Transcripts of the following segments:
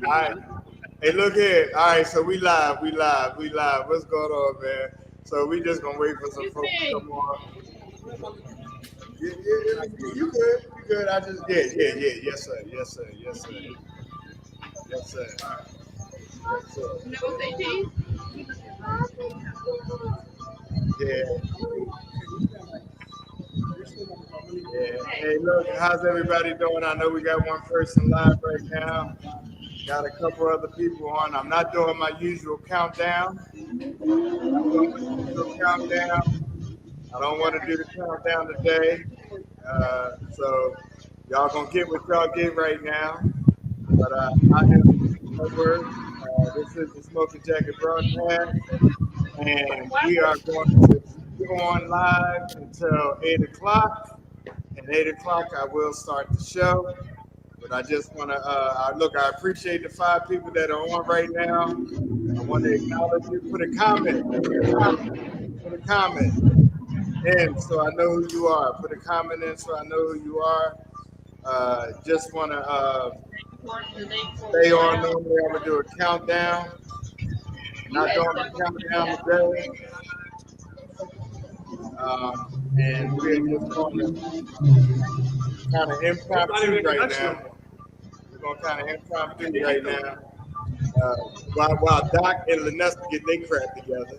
All right. Hey, look here. All right, so we live. What's going on, man? So we just gonna wait for some Excuse folks to me. come on. You good? You good? I just yeah. Yes sir. Yes sir. Yes sir. Yes sir. Yes sir. You never say cheese? Yeah. Yeah. Hey, look. How's everybody doing? I know we got one person live right now. Got a couple other people on. I'm not doing my usual countdown. Not doing my usual countdown. I don't want to do the countdown today. So y'all gonna get what y'all get right now. But I am Petworth. This is the Smoking Jacket broadcast, and we are going to go on live until 8 o'clock. At 8 o'clock, I will start the show. But I just want to look. I appreciate the 5 people that are on right now. I want to acknowledge you. Put a comment. Put a comment. Put a comment in so I know who you are. Put a comment in so I know who you are. Just want to stay on. Normally, I would do a countdown. Not doing my countdown today. And we're just going to kind of impromptu right now. We're going to kind of impromptu right now. While Doc and Lenessa get their crap together.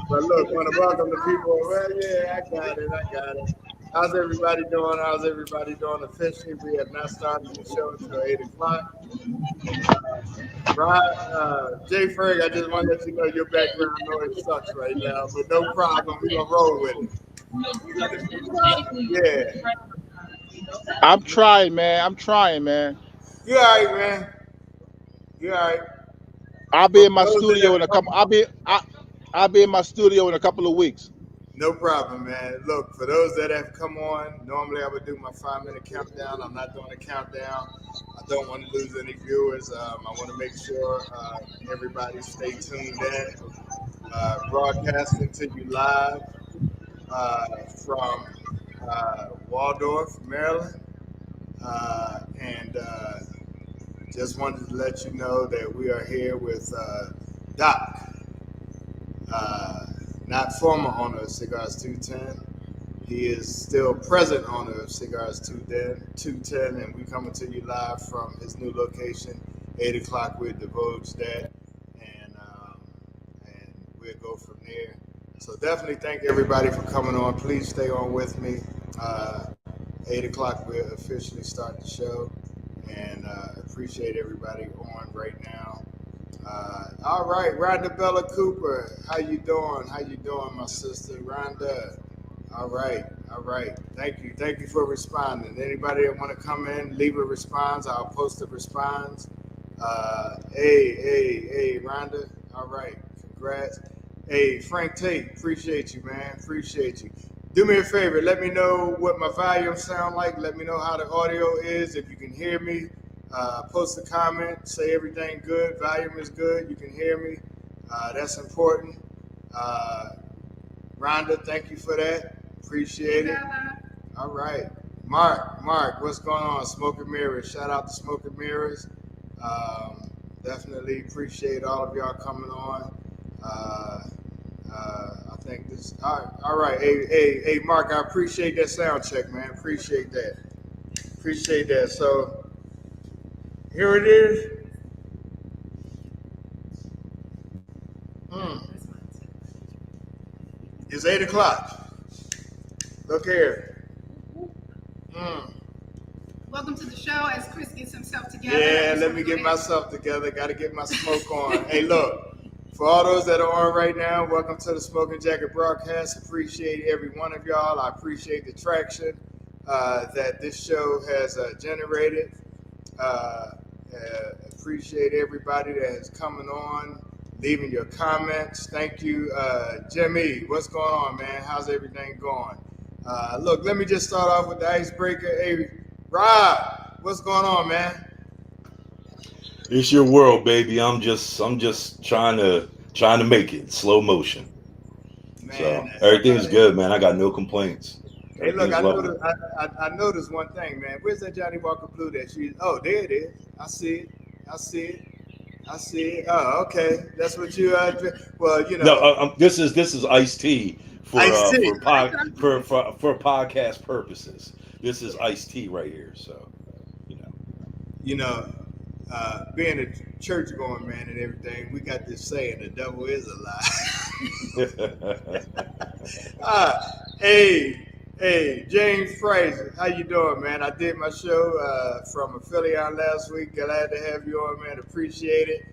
But look, want to welcome the people. Well, yeah, I got it. How's everybody doing? How's everybody doing officially? We have not started the show until 8 o'clock. Rob, Jay Ferg, I just want to let you know your background noise sucks right now, but no problem. We're going to roll with it. Yeah. I'm trying, man. You all right, man? You all right? I'll be But in for my those that studio have in a come couple. on, I'll be in my studio in a couple of weeks. no problem, man. Look, for those that have come on, normally I would do my 5 minute countdown. I'm not doing a countdown. I don't want to lose any viewers. I want to make sure everybody stay tuned in. Broadcasting to you live from Waldorf, Maryland. And just wanted to let you know that we are here with Doc, uh, not former owner of Cigars 210. He is still present owner of Cigars 210, and we coming to you live from his new location. 8 o'clock, we'll divulge that, and we'll go from there. So definitely thank everybody for coming on. Please stay on with me. 8 o'clock, we'll officially start the show, and appreciate everybody on right now. All right, Rhonda Bella Cooper, how you doing? How you doing, my sister, Rhonda? All right. Thank you for responding. Anybody that want to come in, leave a response. I'll post a response. Hey, Rhonda. All right, congrats. Hey, Frank Tate, appreciate you, man. Appreciate you. Do me a favor, let me know what my volume sound like. Let me know how the audio is. If you can hear me, post a comment. Say everything good. Volume is good. You can hear me. That's important. Rhonda, thank you for that. Appreciate it. All right. Mark, what's going on? Smoking Mirrors. Shout out to Smoking Mirrors. Definitely appreciate all of y'all coming on. I think this. All right. Hey, Mark, I appreciate that sound check, man. Appreciate that. So here it is. It's 8 o'clock. Look here. Welcome to the show as Chris gets himself together. Yeah, let me get myself together. Got to get my smoke on. Hey, look, for all those that are on right now, welcome to the Smoking Jacket broadcast. Appreciate every one of y'all. I appreciate the traction that this show has generated. Appreciate everybody that is coming on, leaving your comments. Thank you, Jimmy. What's going on, man? How's everything going? Look, let me just start off with the icebreaker. Hey, Rob, what's going on, man? It's your world, baby. I'm just trying to make it slow motion. Man, So everything's good, man. I got no complaints. Hey, look, He's I lovely. noticed. I noticed one thing, man. Where's that Johnny Walker Blue that she? Oh, there it is. I see it. I see it. I see it. Oh, okay. That's what you. Well, you No, know, this is iced tea I see. for podcast purposes. This is iced tea right here. So you know. You know, being a church going man and everything, we got this saying: the devil is a lie. Hey, hey, James Fraser, how you doing, man? I did my show from Affiliate last week. Glad to have you on, man. Appreciate it.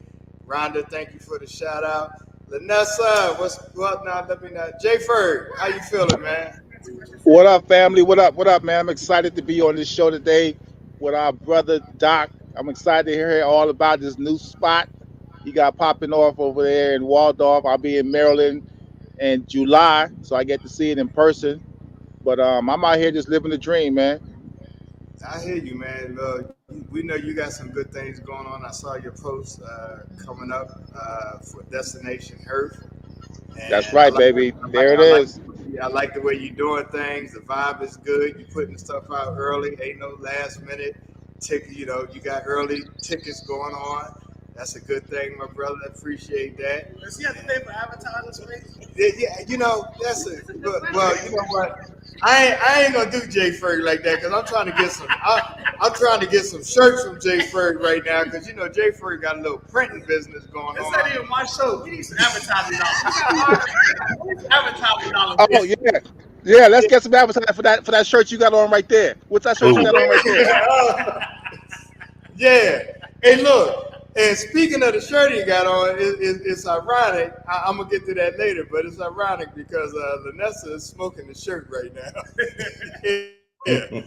Rhonda, thank you for the shout out. Lenessa, what's what now? Let me know. Jay Ferg, how you feeling, man? What up, family? What up? What up, man? I'm excited to be on this show today with our brother Doc. I'm excited to hear all about this new spot he got popping off over there in Waldorf. I'll be in Maryland in July, so I get to see it in person. But I'm out here just living the dream, man. I hear you, man. We know you got some good things going on. I saw your post coming up for Destination Earth. That's And right, baby. There it is. I like the way you're doing things. The vibe is good. You're putting stuff out early. Ain't no last minute ticket. You know, you got early tickets going on. That's a good thing, my brother. I appreciate that. Does he have to pay for advertising space? Yeah, you know, that's a but, well, you know what? I ain't gonna do Jay Ferg like that because I'm trying to get some. I'm trying to get some shirts from Jay Ferg right now because you know Jay Ferg got a little printing business going That's on. not even my show. We need some advertising dollars. Advertising dollars. Oh yeah, yeah. Let's get some advertising for that shirt you got on right there. What's that shirt you got on right there? Yeah. Hey, look. And speaking of the shirt he got on, it's ironic. I'm gonna get to that later, but it's ironic because Lenessa is smoking the shirt right now. Yeah.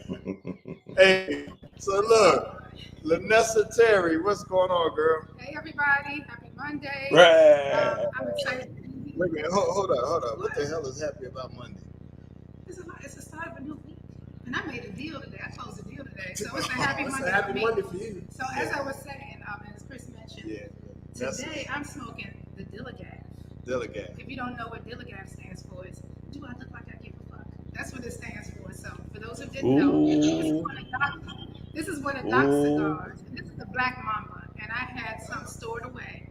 Hey, so look, Lenessa Terry, what's going on, girl? Hey everybody, happy Monday. Right. I'm excited. Wait a minute, hold on. What the hell is happy about Monday? It's a start of a new week. And I made a deal today. I closed a deal today. So it's a happy It's Monday. a happy for me. Monday for you. So as I was saying, as Chris mentioned, Yeah. today I'm smoking the Dilligaf. Delegate. If you don't know what Dilligaf stands for, it's do I look like I give a fuck? That's what it stands for. So for those who didn't know, this is one of Doc's cigars. And this is the Black Mamba. And I had some stored away.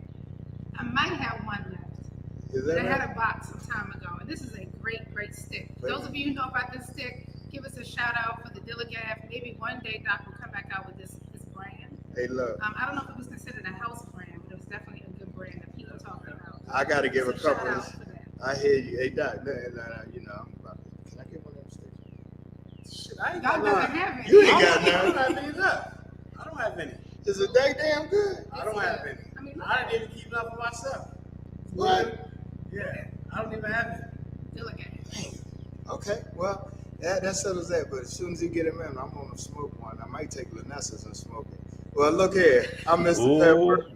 I might have one left. Is But that I right? had a box some time ago, and this is a great, great stick. For those of you who know about this stick, give us a shout out for the Dilligaf. Maybe one day Doc will come back out with this brand. Hey, look. I don't know if it was considered a house brand, but it was definitely a good brand that people talk about. I got to give a So couple shout of. out for that. I hear you. Hey, Doc, you know, I'm about to, can I get one of them sticks? Shit, I ain't Y'all got doesn't none. have any. You ain't I got don't none. have any left. I don't have any. Is it that damn good? I don't have any. I mean, I didn't even keep none for myself. What? Yeah, I don't even have any. Dilligaf. Okay, well, that settles that. But as soon as you get him in, I'm gonna smoke one. I might take Lenessa's and smoke it. Well, look here, I'm Mr. Ooh. Petworth.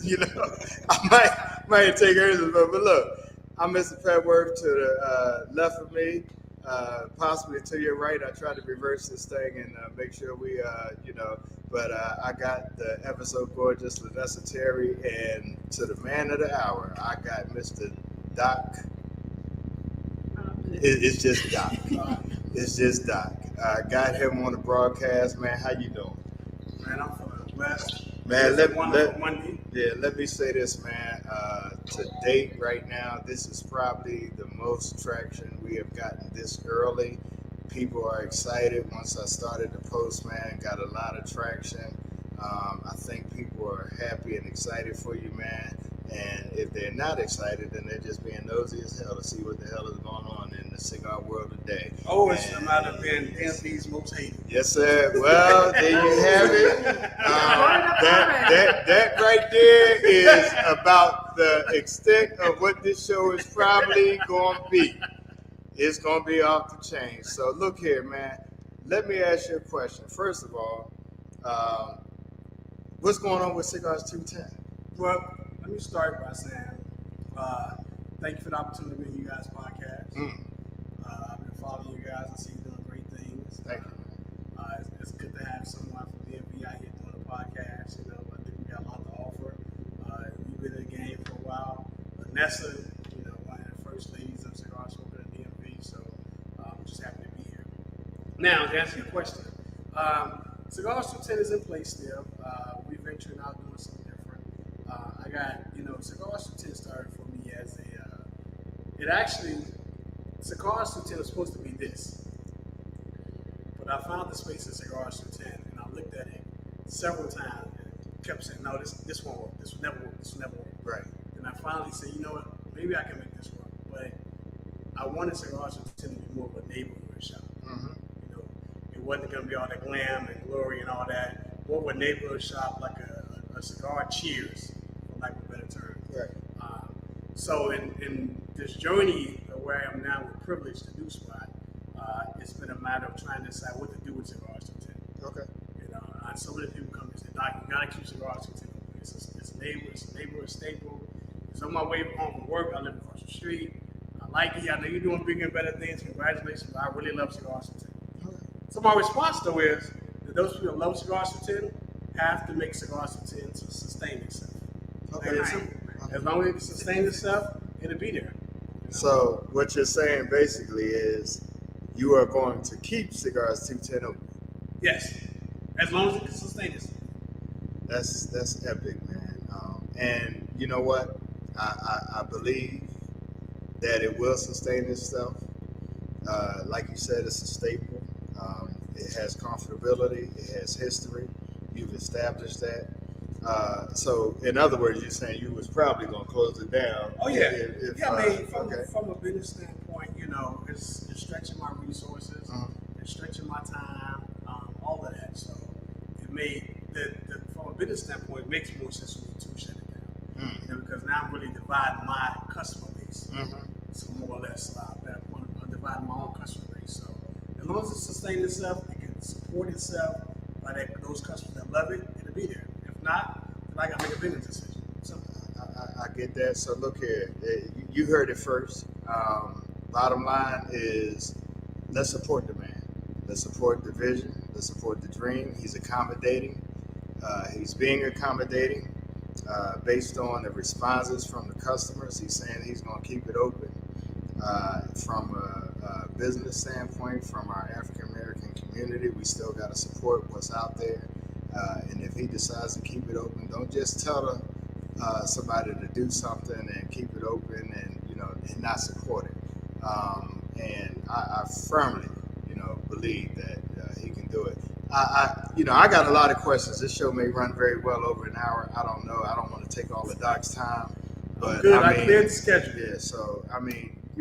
You know, I might take hers, but look, I'm Mr. Petworth to the left of me, possibly to your right. I try to reverse this thing and make sure we, you know. But I got the ever so gorgeous Lenessa Terry, and to the man of the hour, I got Mr. Doc. It's just Doc. It's just Doc. I got him on the broadcast, man. How you doing? Man, I'm feeling blessed. Man, Monday. let me say this, man. To date, right now, this is probably the most traction we have gotten this early. People are excited. Once I started to post, man, got a lot of traction. I think people are happy and excited for you, man. And if they're not excited, then they're just being nosy as hell to see what the hell is going on in the cigar world today. Oh, it's a matter of being DMV's most hated. Yes, sir. Well, there you have it. That right there is about the extent of what this show is probably going to be. It's going to be off the chain. So look here, man. Let me ask you a question. First of all, what's going on with Cigars 210? Well, let me start by saying thank you for the opportunity to be on you guys' podcast. I've been following you guys. I see you doing great things. Thank you. It's good to have someone from DMV out here doing a podcast. You know, I think we got a lot to offer. You've been in the game for a while. Lenessa, you know, one of the first ladies of cigar smoking at DMV. So Now, to answer your question, Cigars 210 is in place still. We're venturing out doing something different. I got, Cigars 210 started for me as Cigars 210 was supposed to be this. But I found the space at Cigars 210 and I looked at it several times and kept saying, no, this won't work. This will never work. This will never work. Right. And I finally said, you know what? Maybe I can make this work. But I wanted Cigars 210 to be more of a neighborhood shop. Mm-hmm. It wasn't going to be all the glam and glory and all that. More of a neighborhood shop, like a cigar cheers, for lack of a better term. Right. So in this journey of where I am now with privilege to do spot, it's been a matter of trying to decide what to do with Cigars 210. Okay. So many people come and say, Doc, you gotta keep Cigars 210. It's a neighborhood staple. It's on my way home from work. I live across the street. I like it. I know you're doing bigger and better things. Congratulations. I really love Cigars 210. Okay. So my response though is that those people that love Cigars 210 have to make Cigars 210 to sustain itself. Okay. As long as it sustains itself, it'll be there. So what you're saying basically is you are going to keep Cigars 210 open. Yes, as long as it can sustain itself. That's epic, man. And you know what? I believe that it will sustain itself. Like you said, it's a staple. It has comfortability. It has history. You've established that. So, in other words, you're saying you was probably going to close it down. Oh yeah, Okay. From a business standpoint, it's stretching my resources, it's stretching my time, all of that. So it made from a business standpoint, it makes more sense for me to shut it down. Because now I'm really dividing my customer base. So more or less, I'm dividing my own customer base. So as long as it sustains itself, it can support itself by those customers that love it, it'll be there. If not, then I got to make a business decision. So, I get that. So look here, you heard it first. Bottom line is, let's support the man. Let's support the vision. Let's support the dream. He's accommodating. He's being accommodating based on the responses from the customers. He's saying he's going to keep it open. From a business standpoint, from our African American community, we still got to support what's out there. And if he decides to keep it open, don't just tell somebody to do something and keep it open and not support it. And I firmly believe that he can do it. I got a lot of questions. This show may run very well over an hour. I don't know. I don't want to take all the Doc's time. But good. I cleared the schedule. Yeah. So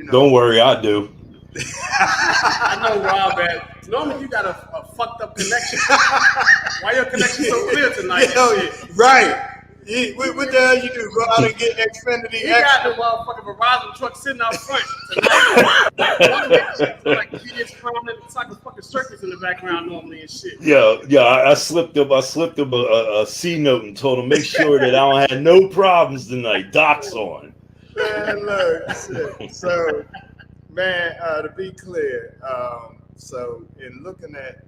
Don't worry, I do. I know, Rob, man. Normally you got a fucked up connection. Why your connection so clear tonight? Right. What the hell you do? Go out and get Xfinity? You got the motherfucking Verizon truck sitting out front tonight. Like kids clowning, it's like a fucking circus in the background normally and shit. Yeah. I slipped him a C note and told him make sure that I don't have no problems tonight. Doc's on. Man, look, shit. So, man, to be clear, so in looking at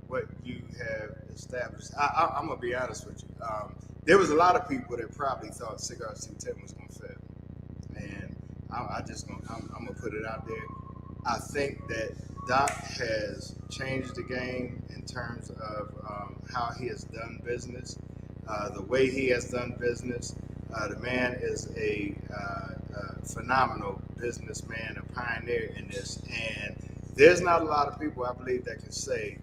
what you have established, I'm gonna be honest with you. There was a lot of people that probably thought Cigars 210 was gonna fail, and I'm gonna put it out there. I think that Doc has changed the game in terms of how he has done business, the way he has done business. The man is a phenomenal businessman, a pioneer in this, and there's not a lot of people, I believe, that can say,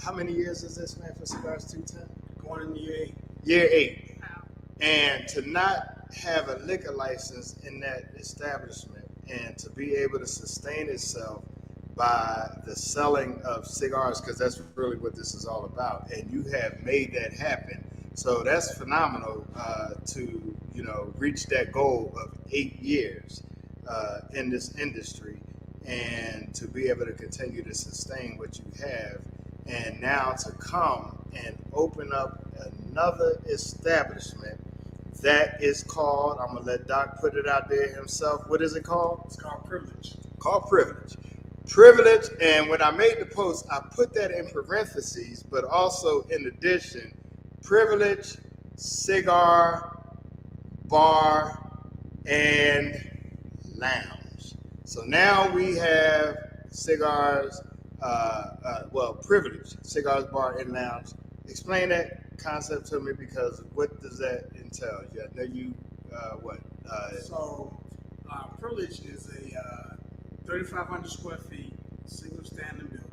how many years is this, man, for Cigars 210? Going in year 8. Year 8. And to not have a liquor license in that establishment and to be able to sustain itself by the selling of cigars, because that's really what this is all about, and you have made that happen. So that's phenomenal to reach that goal of 8 years in this industry, and to be able to continue to sustain what you have, and now to come and open up another establishment that is called, I'm gonna let Doc put it out there himself. What is it called? It's called Privilege. Called Privilege. Privilege, and when I made the post, I put that in parentheses, but also in addition, Privilege, Cigar, Bar, and Lounge. So now we have Cigars Privilege Cigars Bar and Lounge. Explain that concept to me, because what does that entail? Yeah, I know you Privilege is a 3,500 square feet, single standing building.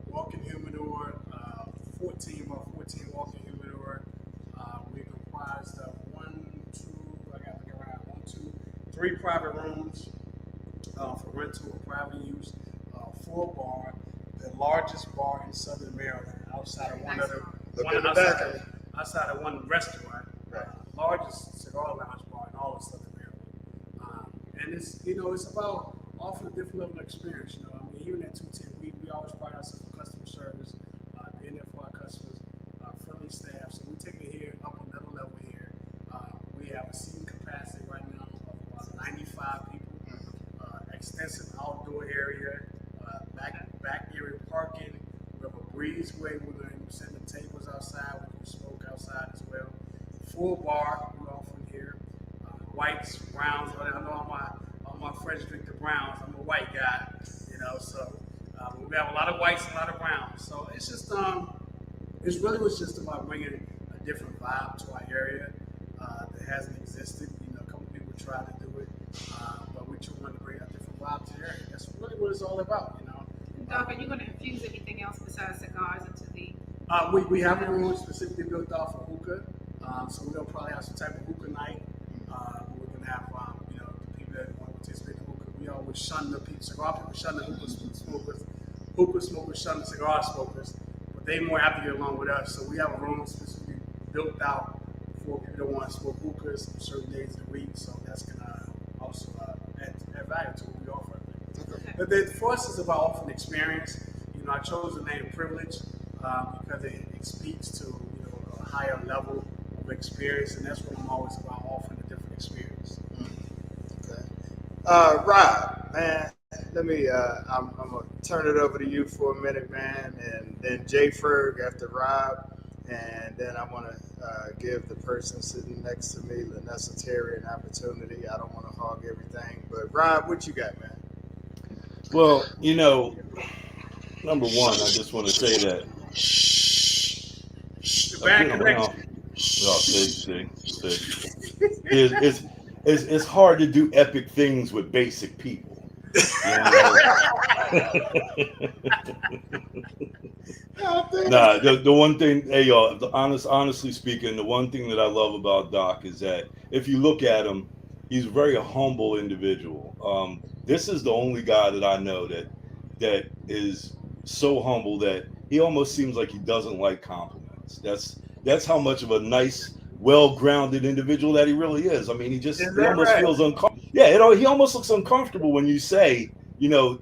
Walk-in humidor, 14 by 14 walk-in humidor. We're comprised of three private rooms for rental or private use. Full bar, the largest bar in Southern Maryland, outside of outside of one restaurant. Largest cigar lounge bar in all of Southern Maryland. And it's about offering a different level of experience. Even at 210, we always pride ourselves on customer service, being there for our customers, friendly staff. So we're taking it here up another level here. We have a seating capacity right now of about 95 people, extensive outdoor area, back area parking. We have a breezeway. We're going to send the tables outside. We can smoke outside as well. Full bar we're offering here. Whites, browns. I know all my friends drink the browns. I'm a white guy, so we have a lot of whites and a lot of browns. So it's just it really was just about bringing a different vibe to our area that hasn't existed. A couple people tried to do it, but we just wanted to bring a different vibe to the area. That's really what it's all about. Doc, are you going to infuse anything else besides cigars into the? We have a room specifically built off for hookah, so we're gonna probably have some type of hookah night. We're gonna have the people that want to participate in hookah. We always shun the cigar people, shun the hookah smokers, shun the cigar smokers, but they more happy to get along with us. So we have a room specifically built out for people that want to smoke hookahs on certain days of the week. So that's gonna also add value to what we offer. But for us, it's about offering experience. I chose the name Privilege because it speaks to a higher level of experience, and that's what I'm always about, offering a different experience. Okay. Rob, man, let me. I'm gonna turn it over to you for a minute, man, and then Jay Ferg after Rob, and then I want to give the person sitting next to me, Lenessa Terry, an opportunity. I don't want to hog everything, but Rob, what you got, man? Well, number one, I just want to say that. It's hard to do epic things with basic people. Nah, the one thing, hey y'all, honestly speaking, the one thing that I love about Doc is that if you look at him, he's a very humble individual. This is the only guy that I know that is so humble that he almost seems like he doesn't like compliments. That's how much of a nice, well-grounded individual that he really is. I mean, he almost feels uncomfortable. Yeah, he almost looks uncomfortable when you say, you're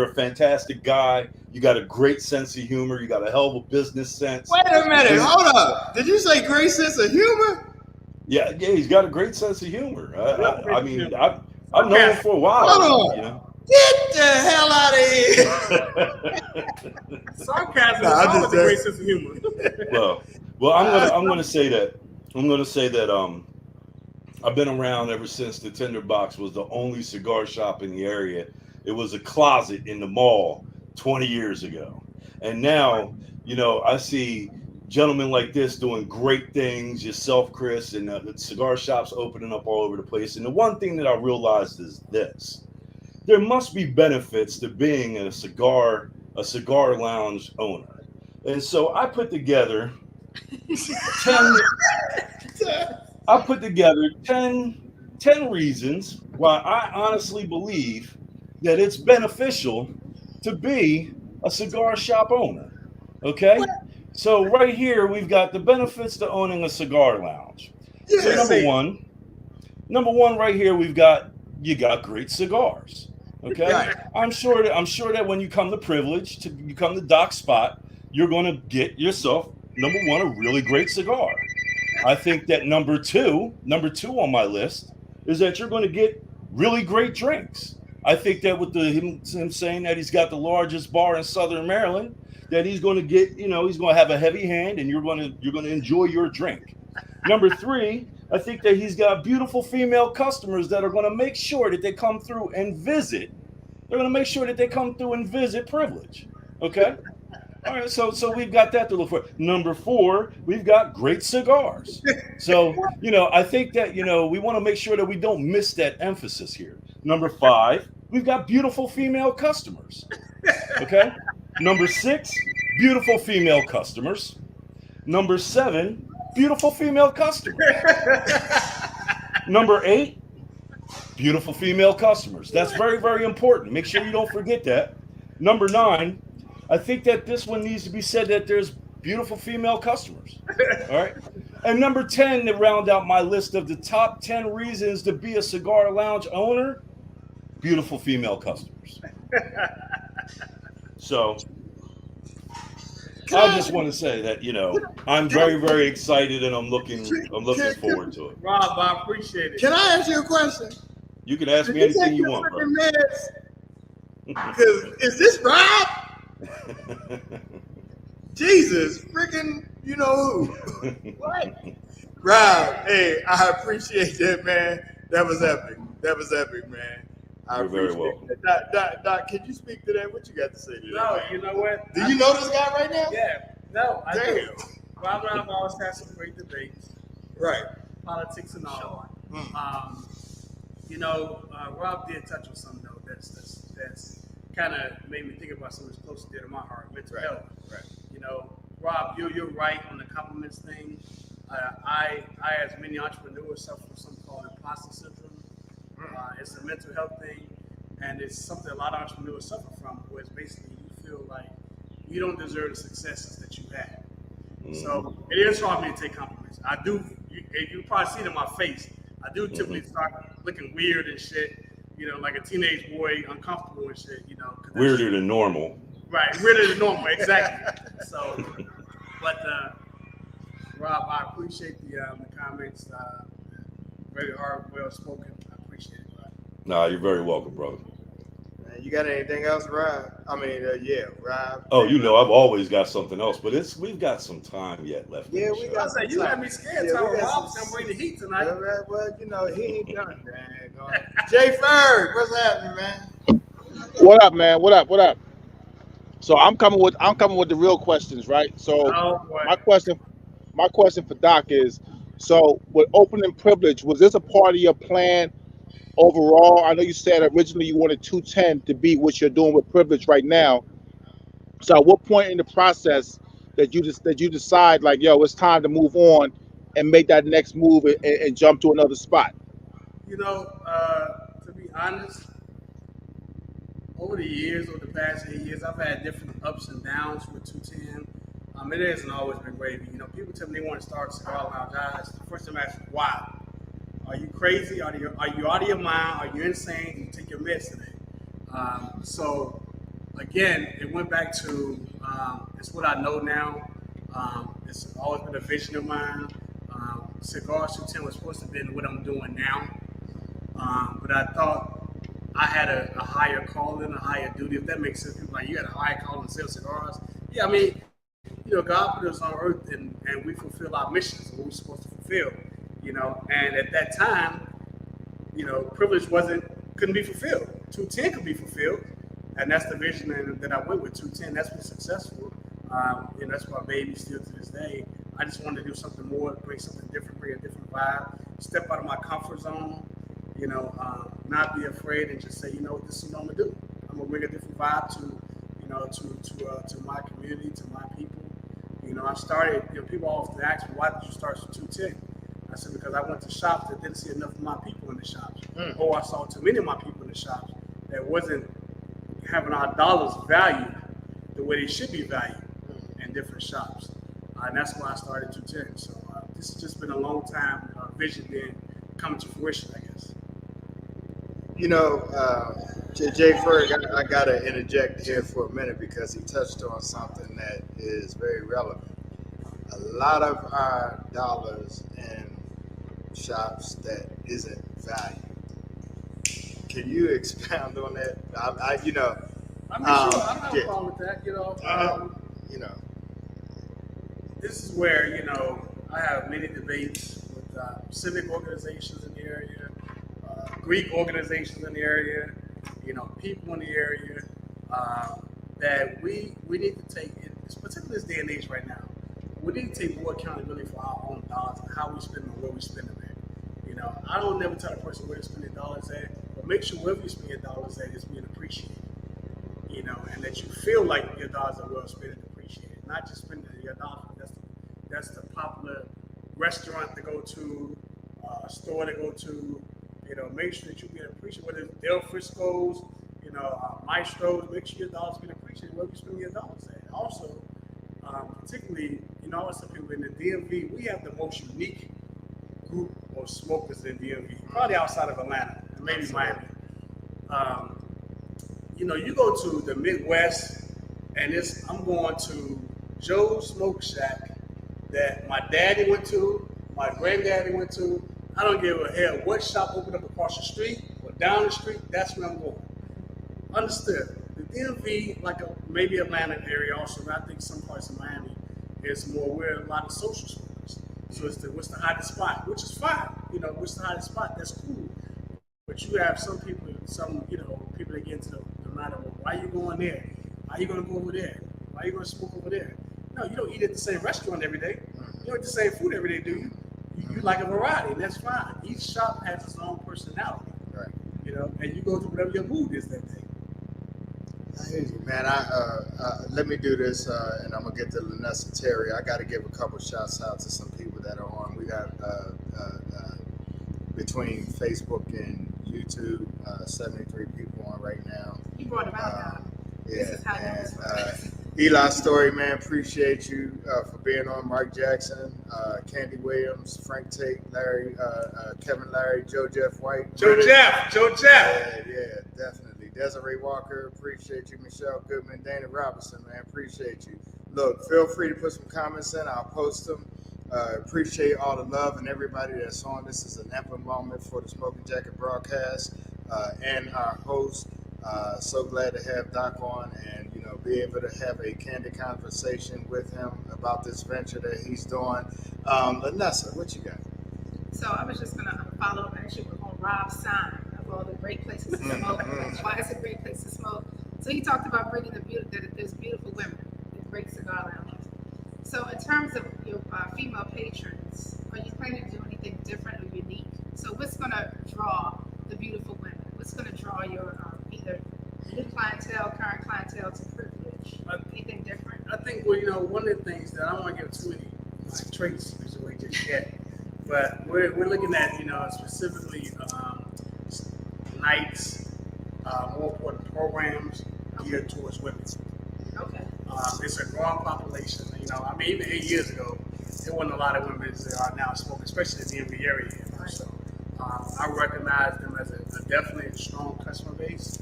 a fantastic guy. You got a great sense of humor. You got a hell of a business sense. Wait a minute, hold up. Did you say great sense of humor? Yeah, he's got a great sense of humor. I've known him for a while. Hold on. Get the hell out of here! Sarcasm is always a great sense of humor. well, I'm gonna say that. I've been around ever since the Tinderbox was the only cigar shop in the area. It was a closet in the mall 20 years ago, and now I see gentlemen like this doing great things. Yourself, Chris, and the cigar shops opening up all over the place. And the one thing that I realized is this. There must be benefits to being a cigar lounge owner. And so I put together 10 reasons why I honestly believe that it's beneficial to be a cigar shop owner. Okay? So right here, we've got the benefits to owning a cigar lounge. So number one right here, you got great cigars. Okay, right. I'm sure that when you come to Privilege, you come to Doc's spot, you're going to get yourself, number one, a really great cigar. I think that number two on my list is that you're going to get really great drinks. I think that with him saying that he's got the largest bar in Southern Maryland, that he's going to get, he's going to have a heavy hand, and you're going to enjoy your drink. Number three, I think that he's got beautiful female customers that are going to make sure that they come through and visit They're going to make sure that they come through and visit Privilege. Okay. All right, so we've got that to look for. Number 4, we've got great cigars. So I think that we want to make sure that we don't miss that emphasis here. Number 5, we've got beautiful female customers. Okay. Number 6, beautiful female customers. Number 7, beautiful female customers. Number 8, beautiful female customers. That's very, very important. Make sure you don't forget that. Number 9, I think that this one needs to be said that there's beautiful female customers. All right. And number 10, to round out my list of the top 10 reasons to be a cigar lounge owner, beautiful female customers. So I just want to say that, I'm very, very excited and I'm looking forward to it. Rob, I appreciate it. Can I ask you a question? You can ask me anything you want, bro. Because is this Rob? Jesus, freaking, you know who? What? Rob, hey, I appreciate that, man. That was epic. Man. You're very welcome. Doc, can you speak to that? What you got to say to that? No, man? you know what? Do you know this guy right now? Yeah. No, I Damn. do. Rob and I always had some great debates, Right. politics and all. Rob did touch on something though that's kind of made me think about something that's close to my heart, mental health. Right. Rob, you're right on the compliments thing. I as many entrepreneurs suffer from something called imposter syndrome. It's a mental health thing, and it's something a lot of entrepreneurs suffer from, where it's basically you feel like you don't deserve the successes that you had. So it is hard for me to take compliments. I do. You probably see it in my face. I do typically start looking weird and shit. Like a teenage boy, uncomfortable and shit. Weirder than normal. Right, weirder than normal, exactly. So, but Rob, I appreciate the comments. Very hard, well spoken. I appreciate it, Rob. Nah, you're very welcome, brother. Man, you got anything else, Rob? I mean, Rob. Oh, I've always got something else, but we've got some time yet left. Yeah, we got. I say you got me scared. Telling Rob's gonna bring the heat tonight. Well, he ain't done. Man. Jay Ferg, what's happening, man? What up, man? What up? So I'm coming with the real questions, right? So my question for Doc is, so with opening Privilege, was this a part of your plan overall? I know you said originally you wanted 210 to be what you're doing with Privilege right now. So at what point in the process that you decide like, yo, it's time to move on and make that next move and jump to another spot? To be honest, over the past 8 years, I've had different ups and downs with 210. It hasn't always been gravy. People tell me they want to start a cigar lounge. The first time I ask, why? Are you crazy? Are you out of your mind? Are you insane? Do you take your meds today? So again, it went back to it's what I know now. It's always been a vision of mine. Cigars 210 was supposed to have been what I'm doing now. But I thought I had a higher calling, a higher duty, if that makes sense. People like, you got a higher calling to sell cigars. Yeah, I mean, God put us on earth and we fulfill our missions, what we're supposed to fulfill, and at that time, Privilege couldn't be fulfilled. 210 could be fulfilled, and that's the vision that I went with 210. That's been successful, and that's my baby still to this day. I just wanted to do something more, bring something different, bring a different vibe, step out of my comfort zone, not be afraid and just say, this is what I'm gonna do. I'm gonna bring a different vibe to my community, to my people. I started, people often ask me, why did you start with 210? I said, because I went to shops that didn't see enough of my people in the shops. Or I saw too many of my people in the shops that wasn't having our dollars valued the way they should be valued in different shops. And that's why I started 210. So this has just been a long time vision then coming to fruition, I guess. Jay Ferg, I got to interject here for a minute because he touched on something that is very relevant. A lot of our dollars in shops that isn't valued. Can you expound on that? I mean, sure, I don't have a problem with that. This is where, I have many debates with civic organizations in the area, Greek organizations in the area, people in the area that we need to take, particularly this day and age right now, we need to take more accountability for our own dollars and how we spend them and where we spend them at. You know, I don't never tell a person where to spend their dollars at, but make sure wherever you spend your dollars at is being appreciated. You know, and that you feel like your dollars are well spent and appreciated, not just spending your dollars. That's the popular restaurant to go to, store to go to. You know, make sure that you get appreciated. Whether it's Del Frisco's, you know, Maestro's, make sure your dollars get appreciated where you spend your dollars at. Also, particularly, you know, I was telling people in the DMV, we have the most unique group of smokers in DMV, probably outside of Atlanta, and maybe Miami. You know, you go to the Midwest, and I'm going to Joe's Smoke Shack that my daddy went to, my granddaddy went to. I don't give a hell what shop opened up across the street or down the street. That's where I'm going. Understood. The DMV, like maybe Atlanta area also, but I think some parts of Miami, is more where a lot of social smokers. So it's what's the hottest spot, which is fine. You know, what's the hottest spot? That's cool. But you have some people, people that get into the matter of why you going there? Why you gonna go over there? Why you gonna smoke over there? No, you don't eat at the same restaurant every day. You don't eat the same food every day, do you? You like a variety, and that's fine. Each shop has its own personality. Right. You know, and you go to whatever your mood is that day. I hear you, man. Let me do this, and I'm gonna get to Lenessa Terry. I got to give a couple shouts out to some people that are on. We got between Facebook and YouTube, 73 people on right now. You brought them out. Eli Story, man, appreciate you for being on. Mark Jackson, Candy Williams, Frank Tate, Larry, Kevin Larry, Joe Jeff White. Joe Jeff. Yeah, definitely. Desiree Walker, appreciate you. Michelle Goodman, Dana Robinson, man, appreciate you. Look, feel free to put some comments in. I'll post them. Appreciate all the love and everybody that's on. This is an epic moment for the Smoking Jacket broadcast and our host. So glad to have Doc on and, you know, be able to have a candid conversation with him about this venture that he's doing. Lenessa, what you got? So I was just going to follow up actually on Rob's sign of all the great places to smoke. Why it's a great place to smoke. So he talked about bringing there's beautiful women in great cigar lounges. So in terms of your female patrons, are you planning to do anything different or unique? So what's going to draw the beautiful women? What's going to draw your either new clientele, current clientele to privilege? Anything different? I think, well, you know, one of the things that I don't want to give too many traits away just yet, but we're looking at, you know, specifically nights, more important programs geared towards women. Okay. It's a growing population. You know, I mean, even 8 years ago, there wasn't a lot of women that are now smoking, especially in the DMV area. Right. So I recognize them as a definitely a strong customer base.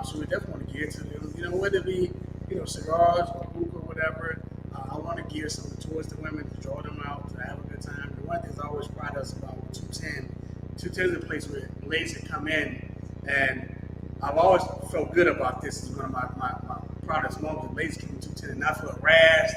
So we definitely want to gear to them, you know, whether it be, you know, cigars or hookah or whatever. I want to gear something towards the women to draw them out to have a good time. And one of the things I always pride us about 210 is a place where ladies can come in, and I've always felt good about this. Is one of my proudest moments. Ladies come to 210 and not feel harassed.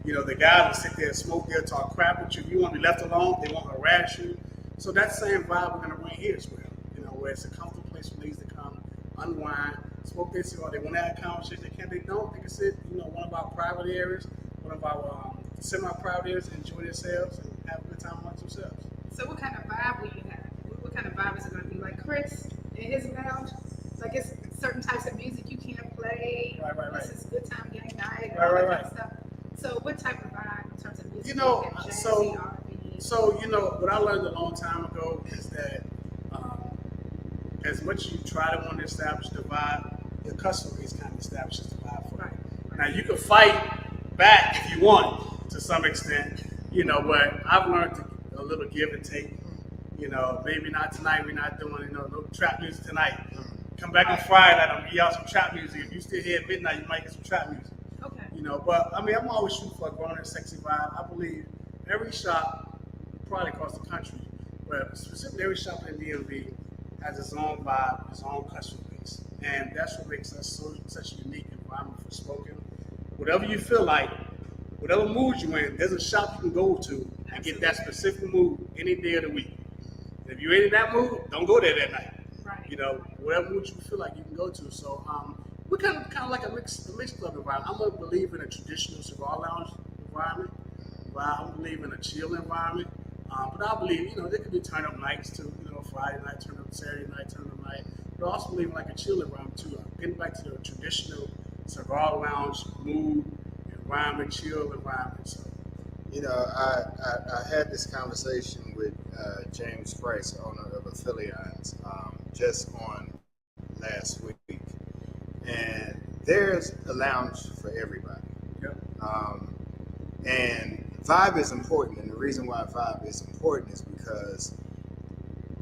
You know, the guys will sit there and smoke there, talk crap with you. If you want to be left alone, they won't harass you. So that same vibe we're going to bring here as well. You know, where it's a comfortable place for ladies to come, unwind, smoke their cigar. They want to have a conversation. They don't. They can sit, you know, one of our private areas, one of our semi-private areas, enjoy themselves and have a good time amongst themselves. So what kind of vibe will you have? What kind of vibe is it going to be? Like Chris in his lounge? Like it's certain types of music you can't play. Right. This is good time gang night. Right. Kind of stuff. So what type of vibe in terms of music? You know, jazzy, R&B? So, you know, what I learned a long time ago is that as much as you try to want to establish the vibe, your customer base kind of establishes the vibe for you. Right. Now, you can fight back if you want to some extent, you know, but I've learned a little give and take. You know, maybe not tonight, we're not doing, you know, no trap music tonight. Come back on Friday night, I'm going to give y'all some trap music. If you still here at midnight, you might get some trap music. Okay. You know, but I mean, I'm always shooting for a grown and sexy vibe. I believe every shop, probably across the country, but specifically every shop in the DMV has its own vibe, its own customer base. And that's what makes us such a unique environment for smoking. Whatever you feel like, whatever mood you're in, there's a shop you can go to and get that specific mood any day of the week. If you ain't in that mood, don't go there that night. Right. You know, whatever which you feel like you can go to. So we're kind of like a mixed club environment. I'm a believer in a traditional cigar lounge environment. While I believe in a chill environment. But I believe, you know, there could be turn up nights too. You know, Friday night, turn up Saturday night, turn up night. But I also believe in like a chill environment too. Getting back to the traditional cigar lounge mood environment, chill environment. So. You know, I had this conversation with James Price, owner of Affiliates, just on last week, and there's a lounge for everybody. Yep. And vibe is important, and the reason why vibe is important is because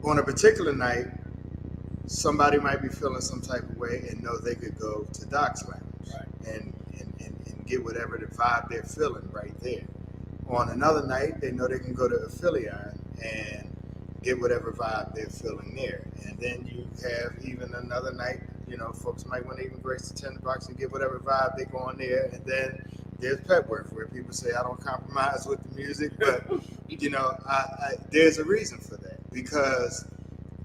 on a particular night, somebody might be feeling some type of way and know they could go to Doc's Lounge, right, and get whatever the vibe they're feeling right there. On another night, they know they can go to Affiliate and get whatever vibe they're feeling there. And then you have even another night, you know, folks might want to even grace the $10 and get whatever vibe they go on there. And then there's Petworth, where people say, I don't compromise with the music, but, you know, there's a reason for that, because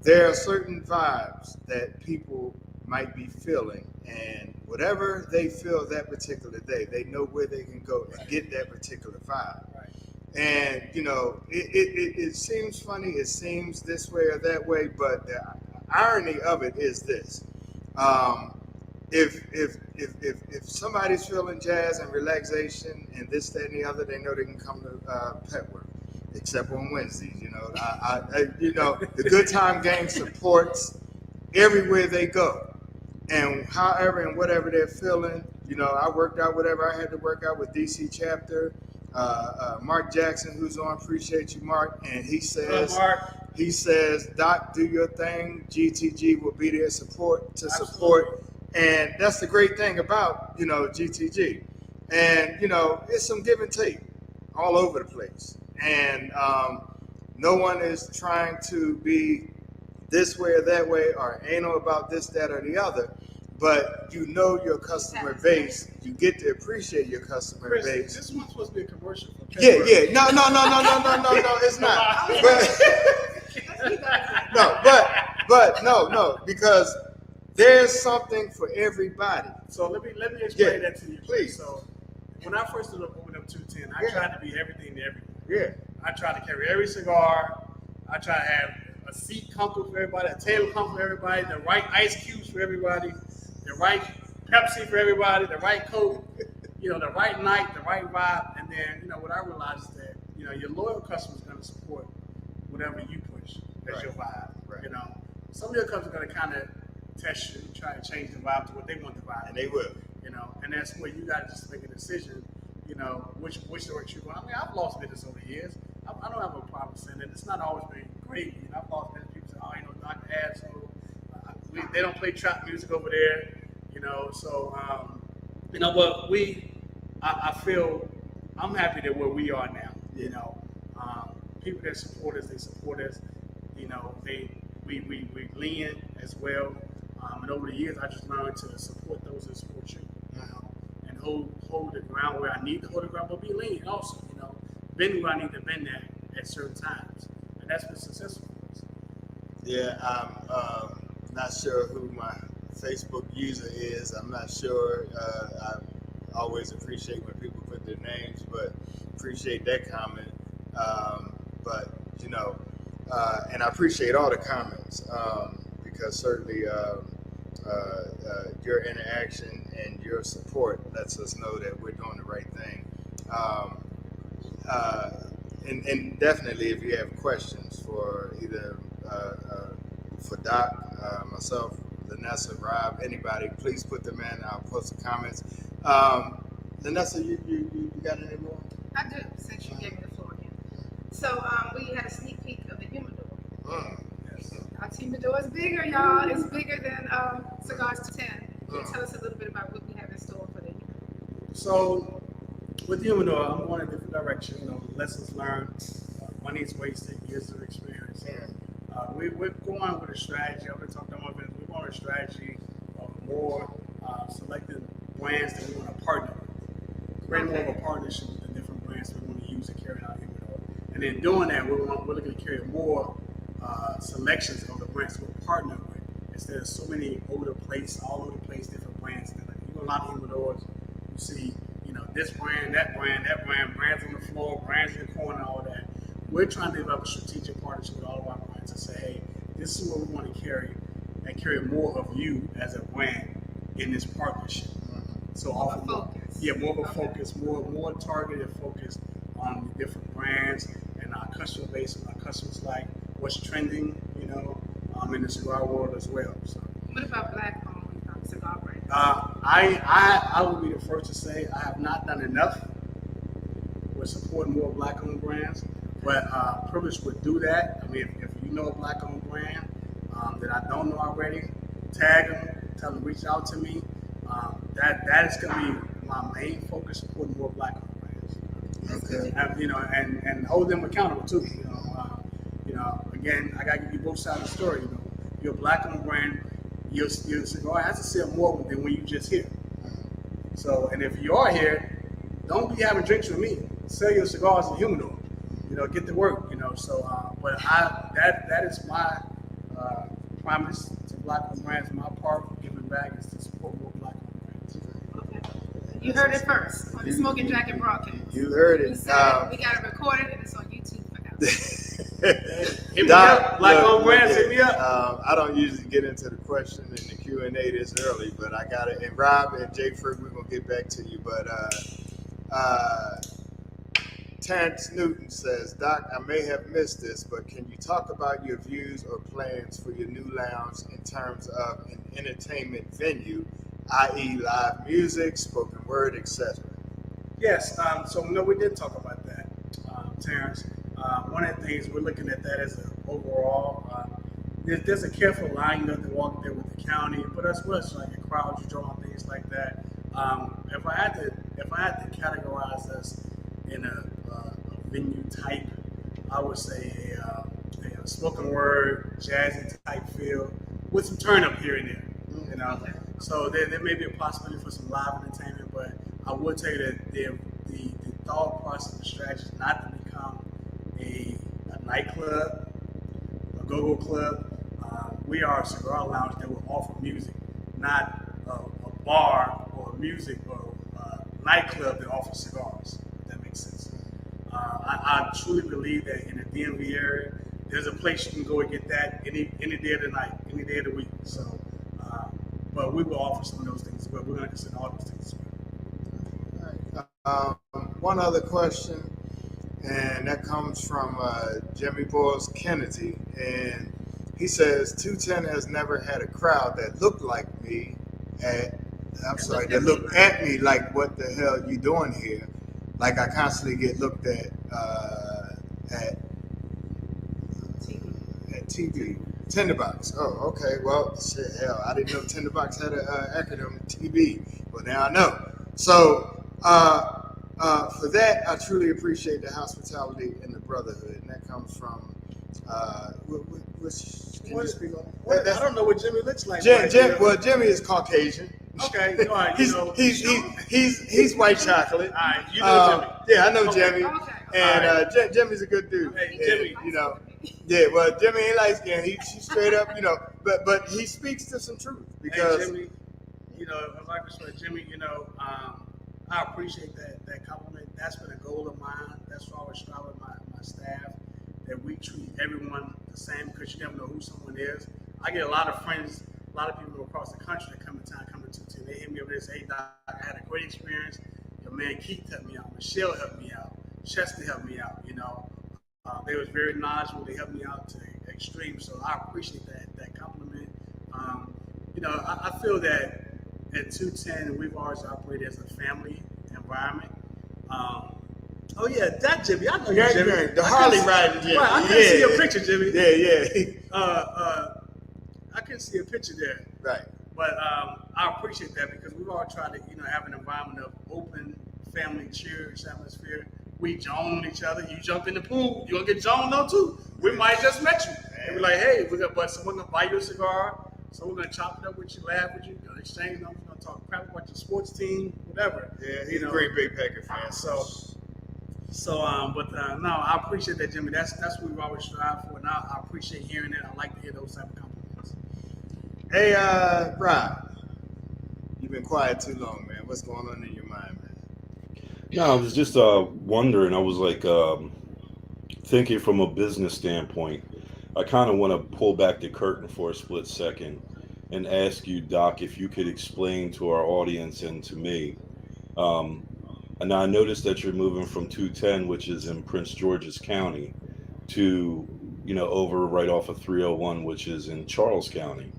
there are certain vibes that people might be feeling, and whatever they feel that particular day, they know where they can go and get that particular vibe. right. And, you know, it seems funny, it seems this way or that way, but the irony of it is this. If somebody's feeling jazz and relaxation and this, that, and the other, they know they can come to Petworth, except on Wednesdays. You know, you know, the Good Time Gang supports everywhere they go, and however and whatever they're feeling. You know, I worked out whatever I had to work out with DC chapter. Mark Jackson, who's on, appreciate you, Mark, and he says. He says, Doc, do your thing. GTG will be there to support. Absolutely. And that's the great thing about, you know, GTG. And, you know, it's some give and take all over the place. And no one is trying to be this way or that way or anal about this, that, or the other. But you know your customer base. You get to appreciate your customer Chris, base. this one's supposed to be a commercial. For Yeah. No, it's not. But no, because there's something for everybody. So let me explain that to you, please. So when I first opened up 210, I tried to be everything to everyone. Yeah. I tried to carry every cigar. I tried to have a seat comfort for everybody, a table comfort for everybody, the right ice cubes for everybody, the right Pepsi for everybody, the right Coke, you know, the right night, the right vibe. And then, you know, what I realized is that, you know, your loyal customers are going to support whatever you push as your vibe. Right. You know, some of your customers are going to kind of test you, try to change the vibe to what they want the vibe. And they will. You know, and that's where you got to just make a decision, you know, which direction you're going. I mean, I've lost business over the years. I don't have a problem saying it. It's not always been great. You know, I've lost business. People say, oh, you know, not the asshole. They don't play trap music over there. You know, so, you know, but I feel I'm happy that where we are now. You know, people that support us, they support us. You know, we lean as well. And over the years, I just learned to support those that support you. You know, and hold the ground where I need to hold the ground, but be lean also. You know, bend where I need to bend at certain times, and that's been successful for us. Yeah, I'm not sure who my Facebook user is. I'm not sure. I always appreciate when people put their names, but appreciate that comment. But you know, and I appreciate all the comments because certainly your interaction and your support lets us know that we're doing the right thing. And definitely, if you have questions for either for Doc, myself, Lenessa, Rob, anybody, please put them in. I'll post the comments. Lenessa, you got any more? I do, since you gave me the floor again. So we had a sneak peek of the humidor. Yes. Our humidor is bigger, y'all. It's bigger than Cigars 10. Can you tell us a little bit about what we have in store for the humidor? So with humidor, I'm going in a different direction. You know, lessons learned, money's wasted, years of experience. We're going with a strategy. I've been talking about this. We're going with a strategy of more selected brands that we want to partner with. Create more of a partnership with the different brands we want to use to carry out humidor. And in doing that, we're looking to carry more selections of the brands we're partnering with there's so many all over the place, different brands. Like, you go a lot of humidors, you see, this brand, that brand, brands on the floor, brands in the corner, all that. We're trying to develop a strategic partnership with all of our brands and say, hey, this is what we want to carry, and carry more of you as a brand in this partnership. So More of a focus. Yeah, more of a focus, more targeted focus on the different brands and our customer base and our customers like what's trending, in the cigar world as well. So, What about black-owned cigar brands? I would be the first to say I have not done enough with supporting more black-owned brands, but Privilege would do that. I mean, if you know a black-owned brand that I don't know already, tag them, tell them reach out to me. That is going to be my main focus, supporting more black-owned brands. Okay. And hold them accountable too. Again, I got to give you both sides of the story. Your black-owned brand, your cigar has to sell more than when you just here. So, and if you are here, don't be having drinks with me. Sell your cigars in humidor. Get to work. So, but that is my promise to black-owned brands. My part of giving back is to support more black-owned brands. Okay. You heard it first on the Smoking Jacket broadcast. You heard We it. said we got it recorded and it's on YouTube forever. Hit me up, black-owned brands. Hit me up. I don't usually get into the question and the Q&A this early, but I got it. And Rob and Jay Ferg, we're gonna get back to you. But Terrence Newton says, Doc, I may have missed this, but can you talk about your views or plans for your new lounge in terms of an entertainment venue, i.e. live music, spoken word, etc.? Yes, so we did talk about that, Terrence. One of the things we're looking at that as an overall, there's a careful line you have to walk there with the county, but as well as like a crowd you draw and things like that. If I had to categorize us in a venue type, I would say a spoken word, jazzy type feel with some turn up here and there. Okay. So there may be a possibility for some live entertainment, but I would tell you that the thought process and strategy is not to become a nightclub, a go-go club. We are a cigar lounge that will offer music, not a bar or music or nightclub that offers cigars, if that makes sense. I truly believe that in the DMV area, there's a place you can go and get that any day of the night, any day of the week. So, but we will offer some of those things, but we're going to consider all those things as well. All right. One other question, and that comes from Jimmy Boyles Kennedy, and he says 210 has never had a crowd that looked like me that looked at me like, what the hell you doing here? Like I constantly get looked at TV. Tinderbox. Oh, okay. Well, shit, hell, I didn't know Tinderbox had an acronym TV, but now I know. So for that, I truly appreciate the hospitality and the brotherhood, and that comes from can you speak on that? I don't know what Jimmy looks like. Well, Jimmy is Caucasian. Okay, all right. He's white chocolate. All right, you know Jimmy. Yeah, I know Jimmy. Okay. And Jimmy's a good dude. Hey, and, Jimmy. Yeah, well, Jimmy ain't light skinned. He's straight up, but he speaks to some truth because. Hey, Jimmy, if I respect Jimmy, I appreciate that compliment. That's been a goal of mine. That's what I always strive with my staff, that we treat everyone the same, because you never know who someone is. I get a lot of friends, a lot of people across the country that come to town, come to 210. They hit me up and say, hey, Doc, I had a great experience. Your man Keith helped me out. Michelle helped me out. Chester helped me out. They was very knowledgeable. They helped me out to extreme. So I appreciate that compliment. I feel that at 210, we've always operated as a family environment. Oh yeah, that Jimmy. I know you, Jimmy. The Harley riding Jimmy. Right, I couldn't see your picture, Jimmy. Yeah. I couldn't see a picture there. Right. But I appreciate that, because we've all tried to, have an environment of open family cheers atmosphere. We joan each other. You jump in the pool, you're gonna get joned though too. We might have just met you. And we're like, hey, someone's gonna buy you a cigar. So we're gonna chop it up with you, laugh with you, gonna exchange numbers, gonna talk crap about your sports team, whatever. Yeah, he's a great Big Packer fan. No, I appreciate that, Jimmy. That's what we've always strived for, and I appreciate hearing it. I like to hear those type of compliments. Hey, Rob, you've been quiet too long, man. What's going on in your mind, man? No, I was just wondering. I was like thinking from a business standpoint. I kind of want to pull back the curtain for a split second and ask you, Doc, if you could explain to our audience and to me. Um, and I noticed that you're moving from 210, which is in Prince George's County, to over right off of 301, which is in Charles County.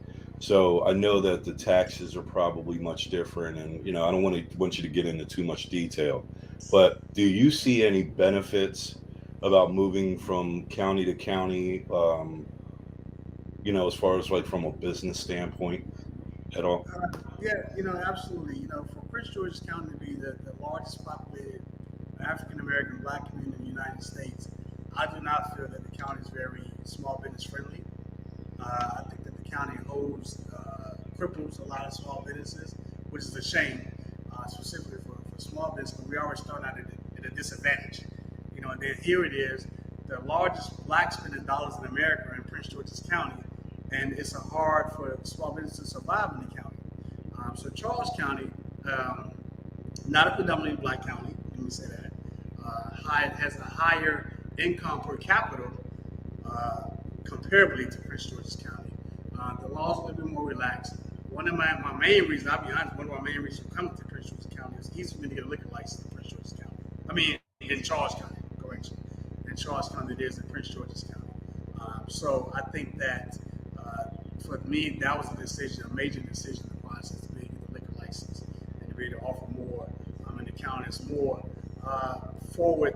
So I know that the taxes are probably much different, and I don't want you to get into too much detail, but do you see any benefits about moving from county to county? As far as like from a business standpoint at all? Yeah, absolutely. For Prince George's County to be the largest populated African American Black community in the United States, I do not feel that the county is very small business friendly. I think that the county holds cripples a lot of small businesses, which is a shame, specifically for small business. But we always start out at a disadvantage. And then here it is, the largest black spending dollars in America are in Prince George's County, and it's hard for small business to survive in the county. So Charles County, not a predominantly black county, let me say that, has a higher income per capita comparably to Prince George's County. The laws are a little bit more relaxed. One of my main reasons, I'll be honest, one of my main reasons for coming to Prince George's County is easy for me to get a liquor license in Prince George's County. I mean, in Charles County, correction. In Charles County, it is in Prince George's County. So I think that for me, that was a major decision in the process to be able to get the liquor license and to be able to offer more in the county. It's more forward,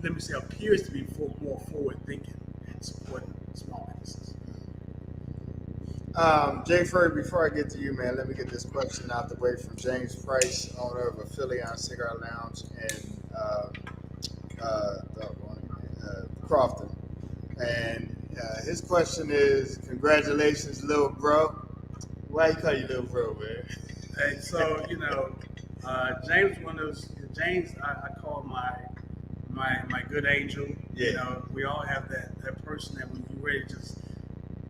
let me say, appears to be more forward thinking and supporting small businesses. Jay Ferg, before I get to you, man, let me get this question out the way from James Price, owner of Affiliate Cigar Lounge and Crofton. And his question is, congratulations, little bro. Why you call you little bro, man? And so, James, James, I call my good angel. Yeah. We all have that person that when you're ready to just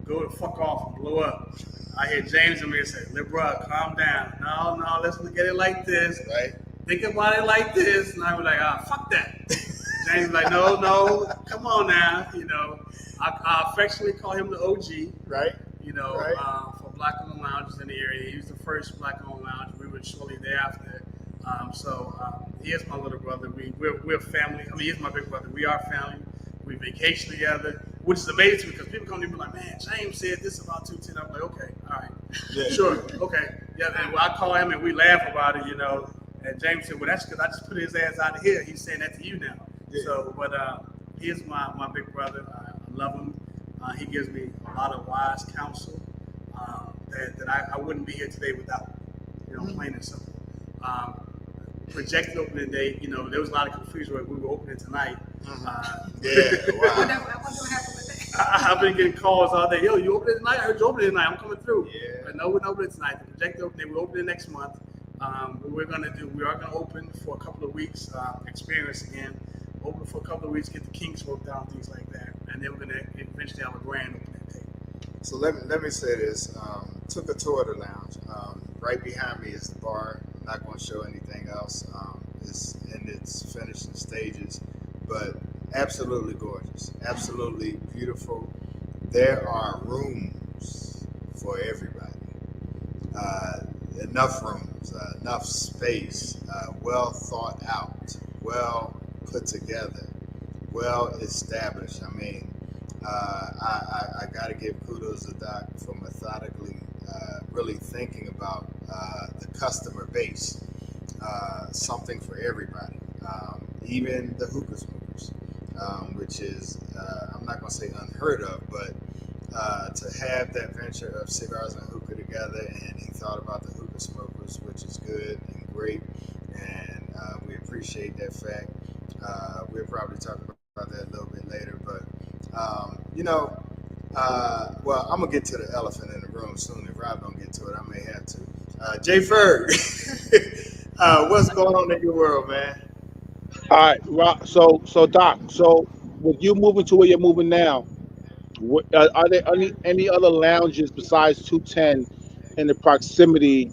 go the fuck off and blow up. I hear James in here say, "Little bro, calm down. No, let's look at it like this. Right. Think about it like this." And I was like, fuck that. James was like, no, come on now. I affectionately call him the OG. Right. Right. For black-owned lounges in the area. He was the first black-owned lounge. We were shortly thereafter. He is my little brother. We're family. I mean, he's my big brother. We are family. We vacation together, which is amazing because people come to me like, "Man, James said this about 210." I'm like, "Okay, all right, yeah, sure, okay, yeah." And I call him and we laugh about it, And James said, "Well, that's because I just put his ass out of here. He's saying that to you now." Yeah. So, but he is my big brother. I love him. He gives me a lot of wise counsel that I wouldn't be here today without. Plain and simple. Projected opening day, there was a lot of confusion where we were opening tonight. Wow. I wonder what happened with that. I've been getting calls all day. "Yo, you opening tonight? I heard you opening tonight. I'm coming through." Yeah. But no, we're not opening tonight. The projected opening, we're opening next month. We are going to open for a couple of weeks, experience again. Open for a couple of weeks, get the kinks worked out, things like that. And then we're going to eventually have a grand opening day. So let me say this. Took a tour of the lounge. Right behind me is the bar. I'm not going to show anything else. It's in its finishing stages, but absolutely gorgeous, absolutely beautiful. There are rooms for everybody. Enough rooms, enough space, well thought out, well put together, well established. I mean, I got to give kudos to Doc for methodically really thinking about the customer base, something for everybody, even the hookah smokers, which is, I'm not going to say unheard of, but to have that venture of cigars and hookah together, and he thought about the hookah smokers, which is good and great, and we appreciate that fact. We'll probably talk about that a little bit later, but well, I'm gonna get to the elephant in the room soon. If Rob don't get to it, I may have to. Jay Ferg, what's going on in your world, man? All right, Rob. So Doc. So with you moving to where you're moving now, Are there any other lounges besides 210 in the proximity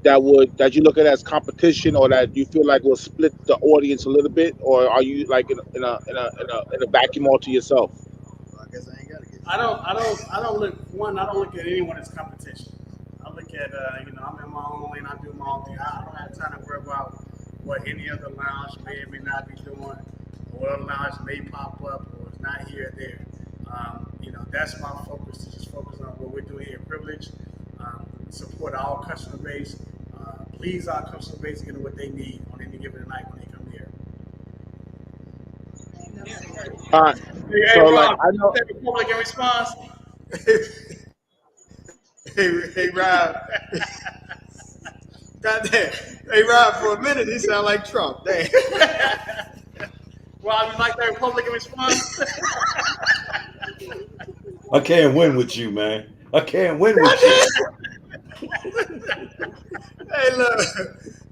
that you look at as competition, or that you feel like will split the audience a little bit, or are you like in a vacuum all to yourself? Well, I guess I ain't gotta get. I don't look at anyone as competition. I look at, I'm in my own lane. I do my own thing. I don't have time to worry about what any other lounge may or may not be doing, or what other lounge may pop up or is not here or there. That's my focus, to just focus on what we're doing here. Privilege, support our customer base, please our customer base, get what they need on any given night when they come here. All right. Hey, So like Rob, I know. take a public in response. Hey, Rob. Goddamn. Hey, Rob, for a minute, he sounded like Trump. Damn. Rob, you like that Republican response? I can't win with you, man. I can't win with you. Hey, look.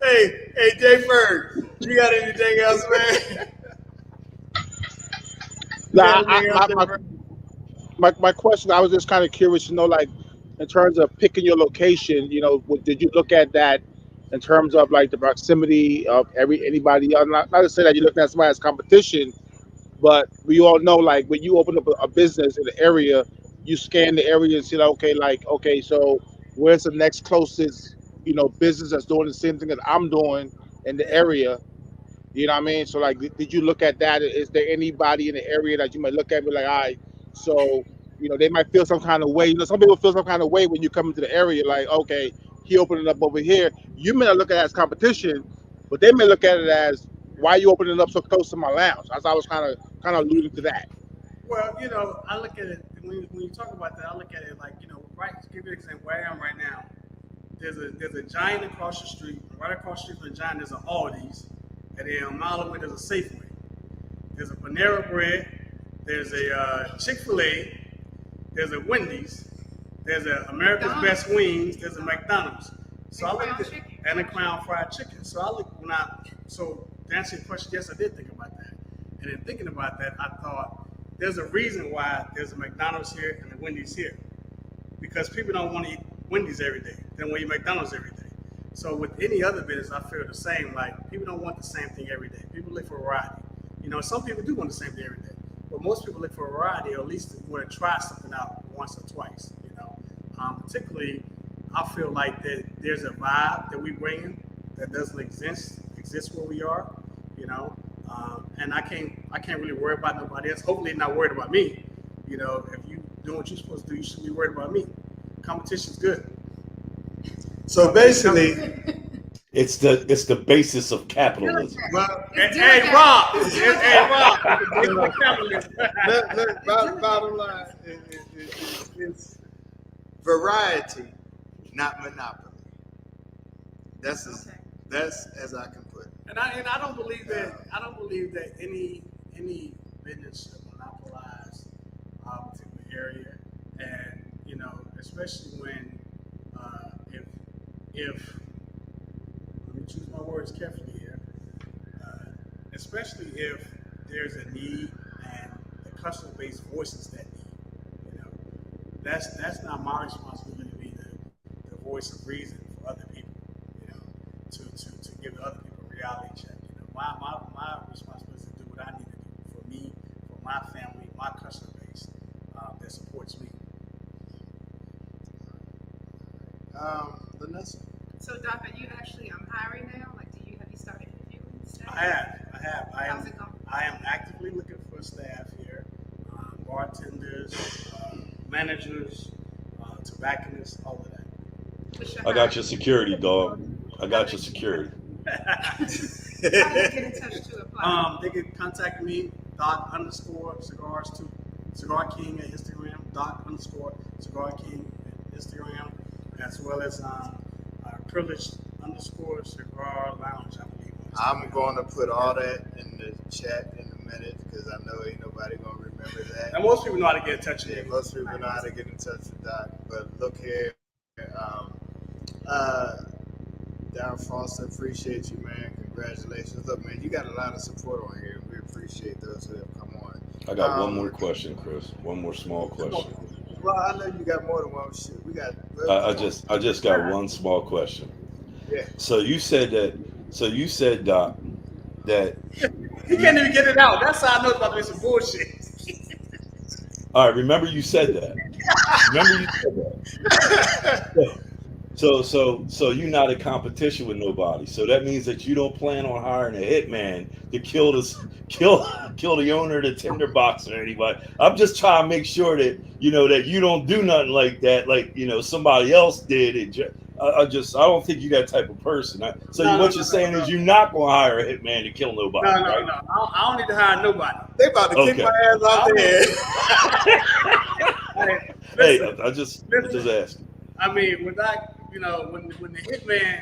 Hey, Jay Ferg, you got anything else, man? You Nah, got anything else, Jay Ferg? my question, I was just kind of curious to know, like, in terms of picking your location, did you look at that in terms of like the proximity of anybody else? Not to say that you're looking at somebody as competition, but we all know, like, when you open up a business in the area, you scan the area and see, like, okay, so where's the next closest, business that's doing the same thing that I'm doing in the area? You know what I mean? So, like, did you look at that? Is there anybody in the area that you might look at and be like, all right, so, they might feel some kind of way. Some people feel some kind of way when you come into the area, like, okay, he opened it up over here. You may not look at it as competition, but they may look at it as, why are you opening it up so close to my lounge? As I was kind of alluding to that. Well, I look at it when you talk about that. I look at it like, right. To give you an example, where I am right now, there's a Giant across the street. Right across the street from the Giant, there's an Aldi's, and then a mile away there's a Safeway. There's a Panera Bread. There's a Chick-fil-A. There's a Wendy's. There's a America's Best Wings. There's a McDonald's. So I looked at, and a Crown Fried Chicken. So to answer your question, yes, I did think about that. And in thinking about that, I thought there's a reason why there's a McDonald's here and a Wendy's here. Because people don't want to eat Wendy's every day. They want to eat McDonald's every day. So with any other business, I feel the same. Like, people don't want the same thing every day. People look for variety. Some people do want the same thing every day. But most people look for variety, or at least want to try something out once or twice. Particularly, I feel like that there's a vibe that we bring in that doesn't exist where we are. And I can't really worry about nobody else. Hopefully, they're not worried about me. If you doing what you're supposed to do, you shouldn't be worried about me. Competition's good. So basically, It's the basis of capitalism. well, Hey, Rob! Hey, Rob! Capitalism. look, bottom line is variety, not monopoly. That's as I can put it. And I don't believe that any business should monopolize our particular area, and especially when if let me choose my words carefully here, especially if there's a need and the customer base voices that need. That's not my responsibility to be the voice of reason for other people. To give other people a reality check. My responsibility is to do what I need to do for me, for my family, my customer base that supports me. Lenessa. So, Doc, are you actually hiring now? Like, have you started interviewing staff? I have. How's it going? I am actively looking for staff here, bartenders, managers, tobacconists, all of that. What's your I got hiring? your security, dog. I got your security. How do they get in touch to apply? They can contact me, Doc_Cigars to Cigar King at Instagram, Doc_Cigar King at Instagram, as well as Privilege_Cigar Lounge, I believe. I'm going to put all that in the chat in a minute because I know ain't nobody going to remember that. And most people know how to get in touch with Yeah, me. most people know how to get in touch with Doc. But look here, Darren Foster, appreciate you, man. Congratulations. Look, man, you got a lot of support on here. We appreciate those who have come on. I got one more question, Chris. One more small Come question. on. Well, I know you got more than one shit. We got. Well, I come on. I just got one small question. Yeah. So you said that. So you said, Doc, that He you. can't even get it out. That's how I know it's about to be some bullshit. All right. Remember you said that. Remember you said that. So you're not in competition with nobody. So that means that you don't plan on hiring a hitman to kill the owner of the tinderbox or anybody. I'm just trying to make sure that that you don't do nothing like that, like somebody else did it. I don't think you're that type of person. So No, no, what no, you're no, saying no. is you're not going to hire a hitman to kill No, nobody, no, right? no. I don't need to hire nobody. They about to kick my Okay. ass off Hey, Hey, listen, I'm just listen. asking. I mean, when the hitman,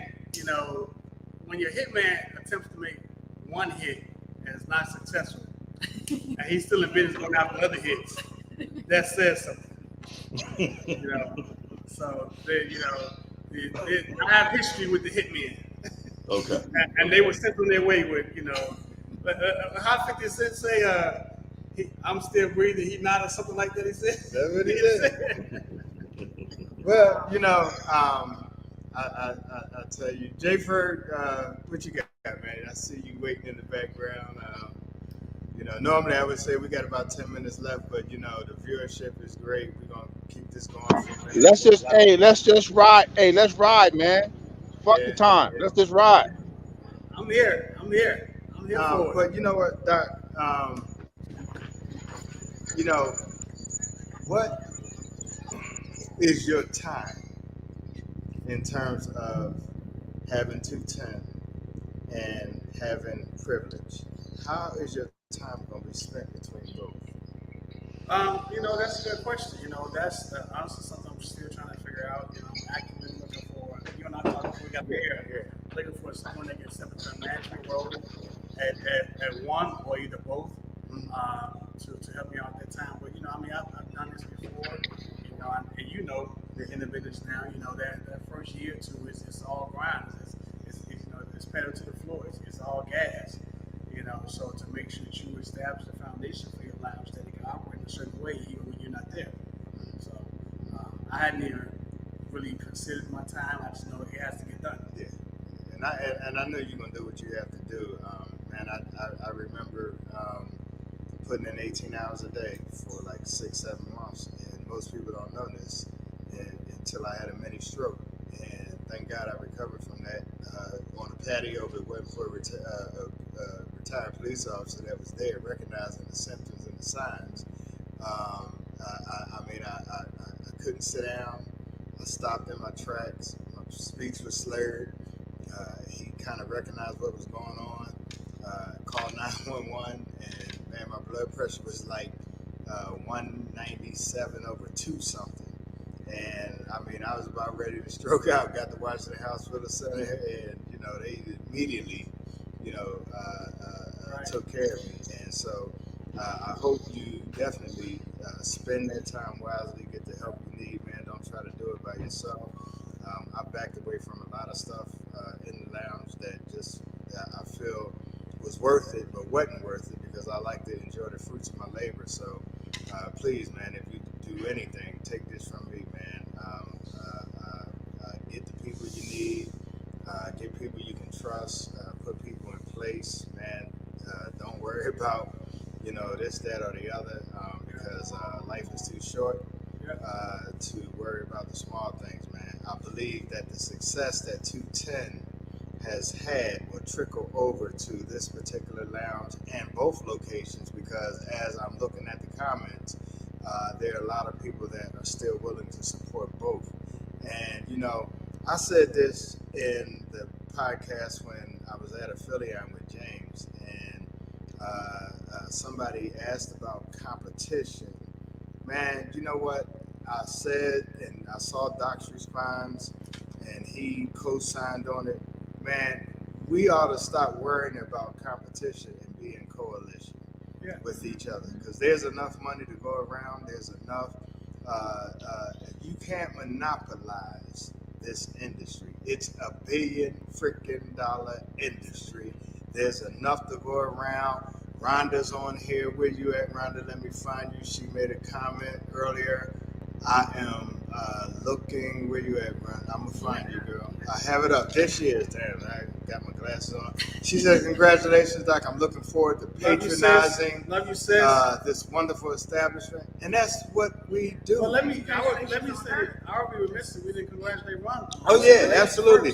when your hitman attempts to make one hit and is not successful, and he's still in business going after other hits, that says something. You know. So I have history with the hitmen, Okay. and they were sent on their way with how 50 Cent say I'm still breathing, he not or something like that. He said. That's what he said. Well, I tell you, Jay Ferg, what you got, man? I see you waiting in the background. Normally I would say we got about 10 minutes left, but the viewership is great. We're gonna keep this going for a minute. Let's just ride. Hey, let's ride, man. Fuck the Yeah, time. yeah. Let's just ride. I'm here. I'm here. I'm here for it. But you know what, Doc? You know what is your time in terms of having 210 and having privilege? How is your time going to be spent between both? That's a good question. That's honestly something I'm still trying to figure out. I'm actively looking for. You and I talked before we got here. Looking for someone that can step into a management role at one or either both to help me out at that time. But I've done this before. They're in the business now. That first year or two is it's all grind. It's pedal to the floor. It's all gas. So to make sure that you establish the foundation for your lounge that it can operate in a certain way even when you're not there. So I hadn't even really considered my time. I just know it has to get done. Yeah, and I know you're gonna do what you have to do, man. I remember putting in 18 hours a day for like 6-7 months, and most people don't know this until I had a mini stroke, and thank God I recovered from that on a patio, but waiting for a retired police officer that was there, recognizing the symptoms and the signs. I couldn't sit down. I stopped in my tracks. My speech was slurred. He kind of recognized what was going on. Called 911, and man, my blood pressure was like 197/2 something. And I was about ready to stroke out. Got to Washington Hospital Center, and they immediately, took care of me. And so I hope you definitely spend that time wisely, get the help you need, man. Don't try to do it by yourself. I backed away from a lot of stuff in the lounge that I feel was worth it, but wasn't worth it because I like to enjoy the fruits of my labor. So please, man, if you do anything, take this from me, man. Get the people you need, get people you can trust, put people in place, man. Don't worry about this, that, or the other, because life is too short to worry about the small things, man. I believe that the success that 210 has had will trickle over to this particular lounge and both locations, because as I'm looking at the comments, there are a lot of people that are still willing to support both. And I said this in the podcast when I was at Affiliate with James, and somebody asked about competition. Man, you know what I said, and I saw Doc's response, and he co-signed on it. Man, we ought to stop worrying about competition and be in coalition with each other, because there's enough money to go around. There's enough. You can't monopolize this industry. It's $1 billion freaking industry. There's enough to go around. Rhonda's on here. Where you at, Rhonda? Let me find you. She made a comment earlier. I am looking. Where you at, Rhonda? I'm gonna find you, girl. I have it up. There she is. Damn, I got my glasses on. She said, "Congratulations, Doc. I'm looking forward to patronizing Love you, sis. This wonderful establishment, and that's what we do." Well, let me say that I would be remiss if we didn't congratulate Ron. Oh yeah, absolutely.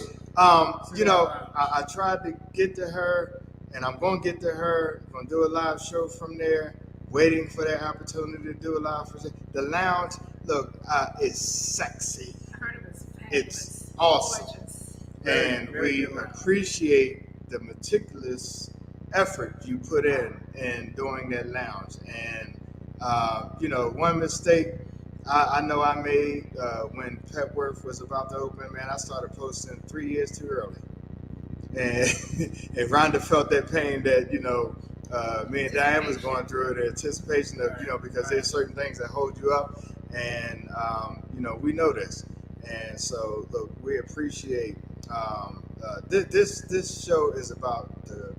You know, I tried to get to her, and I'm going to get to her. I'm going to do a live show from there. Waiting for that opportunity to do a live show. The lounge, look, it's sexy. I heard it was fabulous. It's awesome, Gorgeous. and we appreciate the meticulous effort you put in doing that lounge. And you know, one mistake I know I made when Petworth was about to open, man, I started posting 3 years too early. And Rhonda felt that pain that, you know, me and Diane was going through, the anticipation of, you know, because there's certain things that hold you up. And, you know, we know this. And so, look, we appreciate this show is about the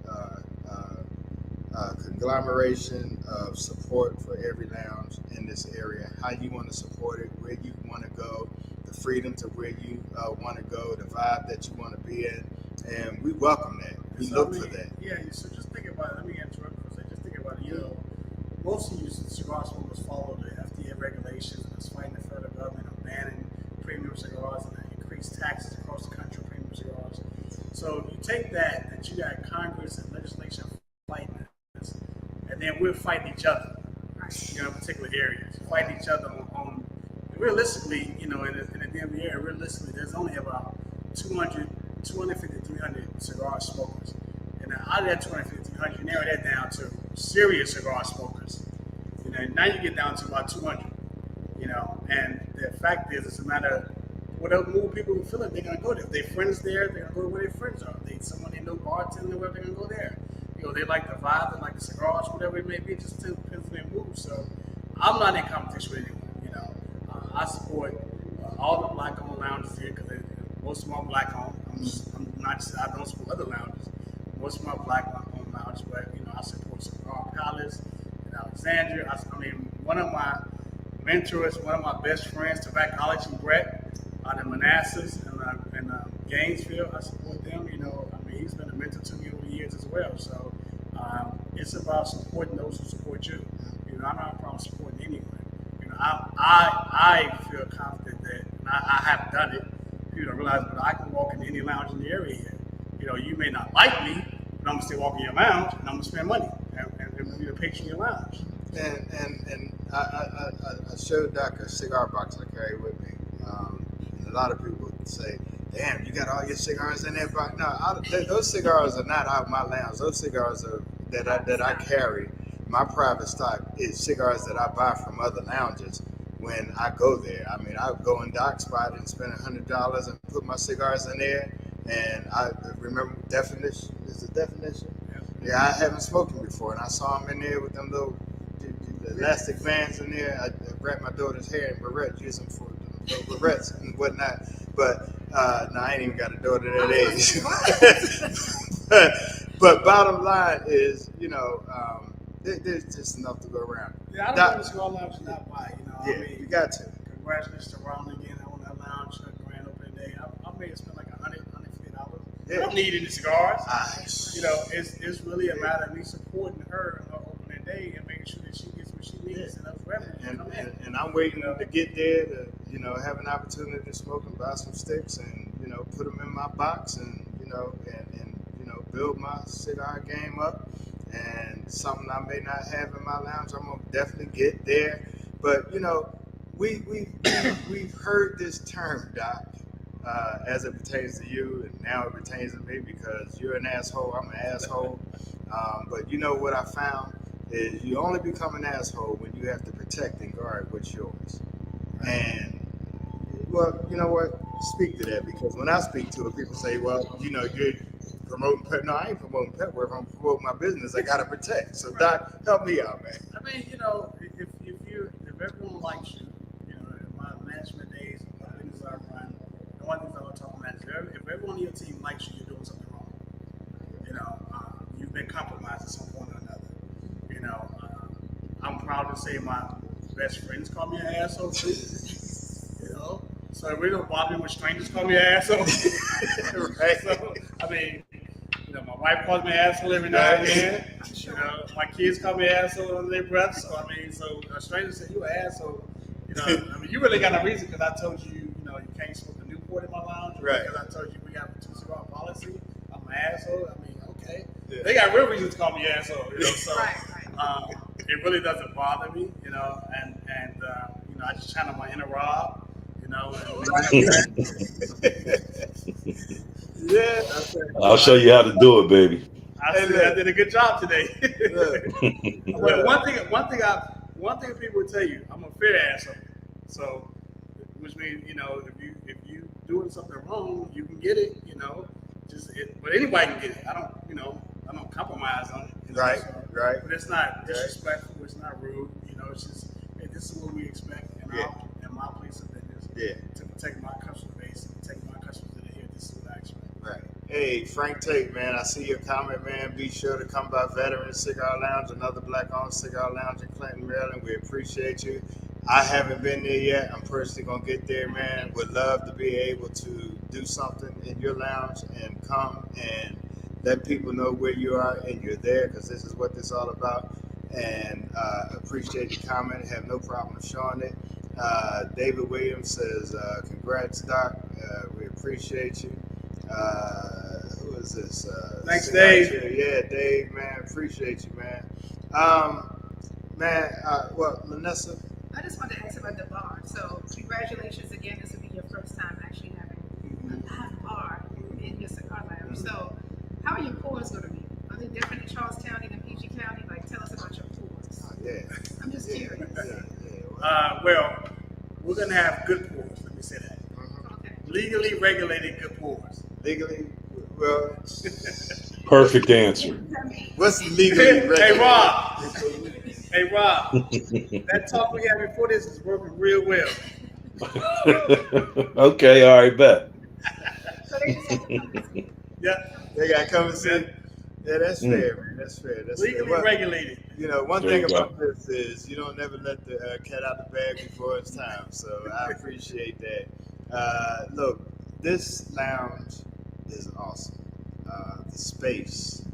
conglomeration of support for every lounge in this area, how you want to support it, where you want to go, the freedom to where you want to go, the vibe that you want to be in, and we welcome that. We look for that. Yeah, so just think about it. Let me interrupt for a second. Just think about it. You know, most of you cigar smokers follow the FDA regulations and it's fighting the federal government on banning premium cigars and increased taxes across the country on premium cigars. So you take that you got Congress and legislation fighting this, and then we're fighting each other, you know, in particular areas, fighting each other on realistically, you know, in the DMV area, realistically, there's only about 250, 300 cigar smokers. And out of that 250, 300, you narrow that down to serious cigar smokers. You know, now you get down to about 200, you know, and the fact is, it's a matter of whatever mood people feel like they're going to go there. If their friends there, they're going to go where their friends are. If they someone they know bartending, where they're going to go there. You know, they like the vibe, they like the cigars, whatever it may be, it just depends on their mood. So I'm not in competition with anyone, you know. I support all the black-owned lounges here because most of them are black-owned. I don't support other lounges. Most of them are black-owned lounges, but, you know, I support Cigar Palace in Alexandria. I mean, one of my mentors, one of my best friends, Tobaccology Brett, out in Manassas and Gainesville, I support them. You know, I mean, he's been a mentor to me over the years as well. So it's about supporting those who support you. You know, I'm not a problem supporting anyone. You know, I feel confident that, and I have done it. You don't realize that I can walk in any lounge in the area here. You know, you may not like me, but I'm gonna still walk in your lounge and I'm gonna spend money and be a patron in your lounge. And I showed Doc a cigar box I carry with me. And a lot of people say, "Damn, you got all your cigars in that box." No, those cigars are not out of my lounge. Those cigars are that I carry. My private stock is cigars that I buy from other lounges when I go there. I mean, I go in Doc's spot and spend $100 and put my cigars in there. And I remember Definition. Is it Definition? Yeah, I haven't smoked them before, and I saw them in there with them little elastic bands in there. I wrapped my daughter's hair in barrettes, use them for barrettes and whatnot. But no, I ain't even got a daughter that age. but bottom line is, you know, there's just enough to go around. Yeah, I don't go to Cigar Lounge and not buy. You know, Yeah, I mean, you got to. Congratulations to Ron again on that lounge grand opening day. I made it spend like $150. Yeah. I don't need any cigars. Nice. You know, it's really a matter of me supporting her on her opening day and making sure that she gets what she needs and those revenues. And I'm waiting to get there to, you know, have an opportunity to smoke and buy some sticks and, you know, put them in my box and, you know, build my cigar game up. And something I may not have in my lounge, I'm gonna definitely get there. But, you know, we've heard this term, Doc, as it pertains to you, and now it pertains to me because you're an asshole, I'm an asshole. But you know what I found is you only become an asshole when you have to protect and guard what's yours. And, well, you know what? Speak to that, because when I speak to it, people say, well, you know, you're promoting Pet. No, I ain't promoting Petworth. I'm promoting my business. I got to protect. So, Doc, help me out, man. I mean, you know, if everyone likes you, you know, in my management days, my business I run, the one thing I want to talk about is if everyone on your team likes you, you're doing something wrong. You know, you've been compromised at some point or another. proud to say my best friends call me an asshole too. You know, so it really don't bother me when strangers call me an asshole. Right? So I mean, you know, my wife calls me an asshole every now and then. You know, my kids call me an asshole under their breath. So I mean, so a stranger say you an asshole. You know, I mean, you really got a reason because I told you, you know, you can't smoke a Newport in my lounge. Right. Because I told you we got a 2-cigar policy. I'm an asshole. I mean, okay. Yeah. They got real reasons to call me asshole. You know, so it really doesn't bother me. You know, and you know, I just channel my inner Rob. You know. Yeah. I'll show you how to do it, baby. I did a good job today. But one thing people will tell you, I'm a fair asshole. So, which means, you know, if you doing something wrong, you can get it. You know, but anybody can get it. I don't compromise on it. You know? Right. But it's not disrespectful. It's not rude. You know, it's just, hey, this is what we expect in my place of business. Yeah. To protect my customer base, and protect my customers that are here. This is what I expect. Right. Hey, Frank Tate, man, I see your comment, man. Be sure to come by Veteran Cigar Lounge, another black-owned cigar lounge in Clinton, Maryland. We appreciate you. I haven't been there yet. I'm personally going to get there, man. Would love to be able to do something in your lounge and come and let people know where you are and you're there, because this is what this is all about. And appreciate the comment. Have no problem showing it. David Williams says, congrats, Doc. We appreciate you. Who is this? Thanks, Dave. Yeah, Dave, man. Appreciate you, man. Well, Lenessa? I just wanted to ask about the bar. So, congratulations again. This will be your first time actually having a live bar in your cigar lounge. So, how are your pours going to be? Are they different in Charles County than PG County? Like, tell us about your pours. Yeah. I'm just curious. Well, we're going to have good pours. Let me say that. Okay. Legally regulated good pours. Legally, well, Perfect answer. what's legally regulated? Hey, Rob, that talk we had before this is working real well. Okay, all right, bet. So they just have to come and see. Yeah, They got to come and see. Yeah, that's fair, man. That's fair. legally Well, regulated. you know, one There thing you go. about this is you don't never let the cat out the bag before it's time. So I appreciate that. Look, this lounge is awesome. The space,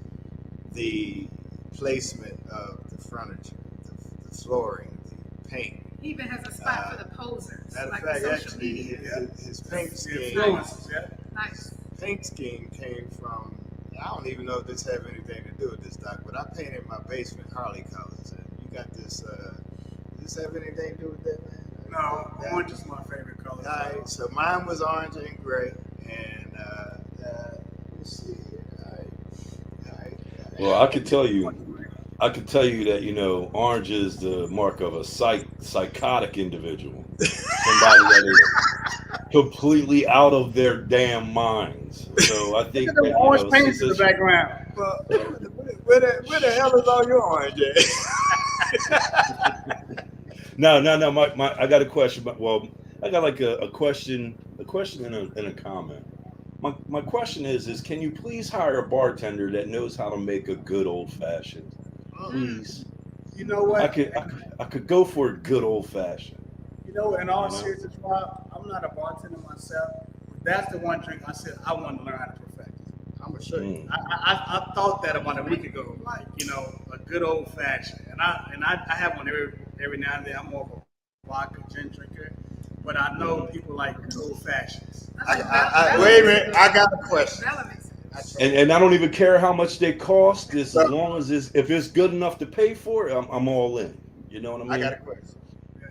the placement of the furniture, the flooring, the paint. He even has a spot for the posers. Matter of like fact, the social actually, media. his paint scheme. Influences, yeah. Nice. Paint scheme came from, I don't even know if this have anything to do with this, Doc, but I painted my basement Harley colors. And you got this, does this have anything to do with that, man? No, orange is my favorite color. All right, so mine was orange and gray. And let's see here. All right. Well, I could tell you that, you know, orange is the mark of a psychotic individual. Somebody that is completely out of their damn minds. So I think that, Orange paintings in the background. Well, where the hell is all your orange at? No. I got a question. Well, I got like a question and a comment. My question is can you please hire a bartender that knows how to make a good old fashioned? Please. You know what? I could go for a good old fashioned. You know, in all seriousness, Rob, I'm not a bartender myself. That's the one drink I said I want to learn how to perfect. I'm gonna show you. I thought that about a week ago, like, you know, a good old fashioned, and I have one every now and then. I'm more of a vodka gin drinker, but I know people like good old fashions. Wait a minute, I got a question. And I don't even care how much they cost, as long as if it's good enough to pay for it, I'm all in. You know what I mean? I got a question.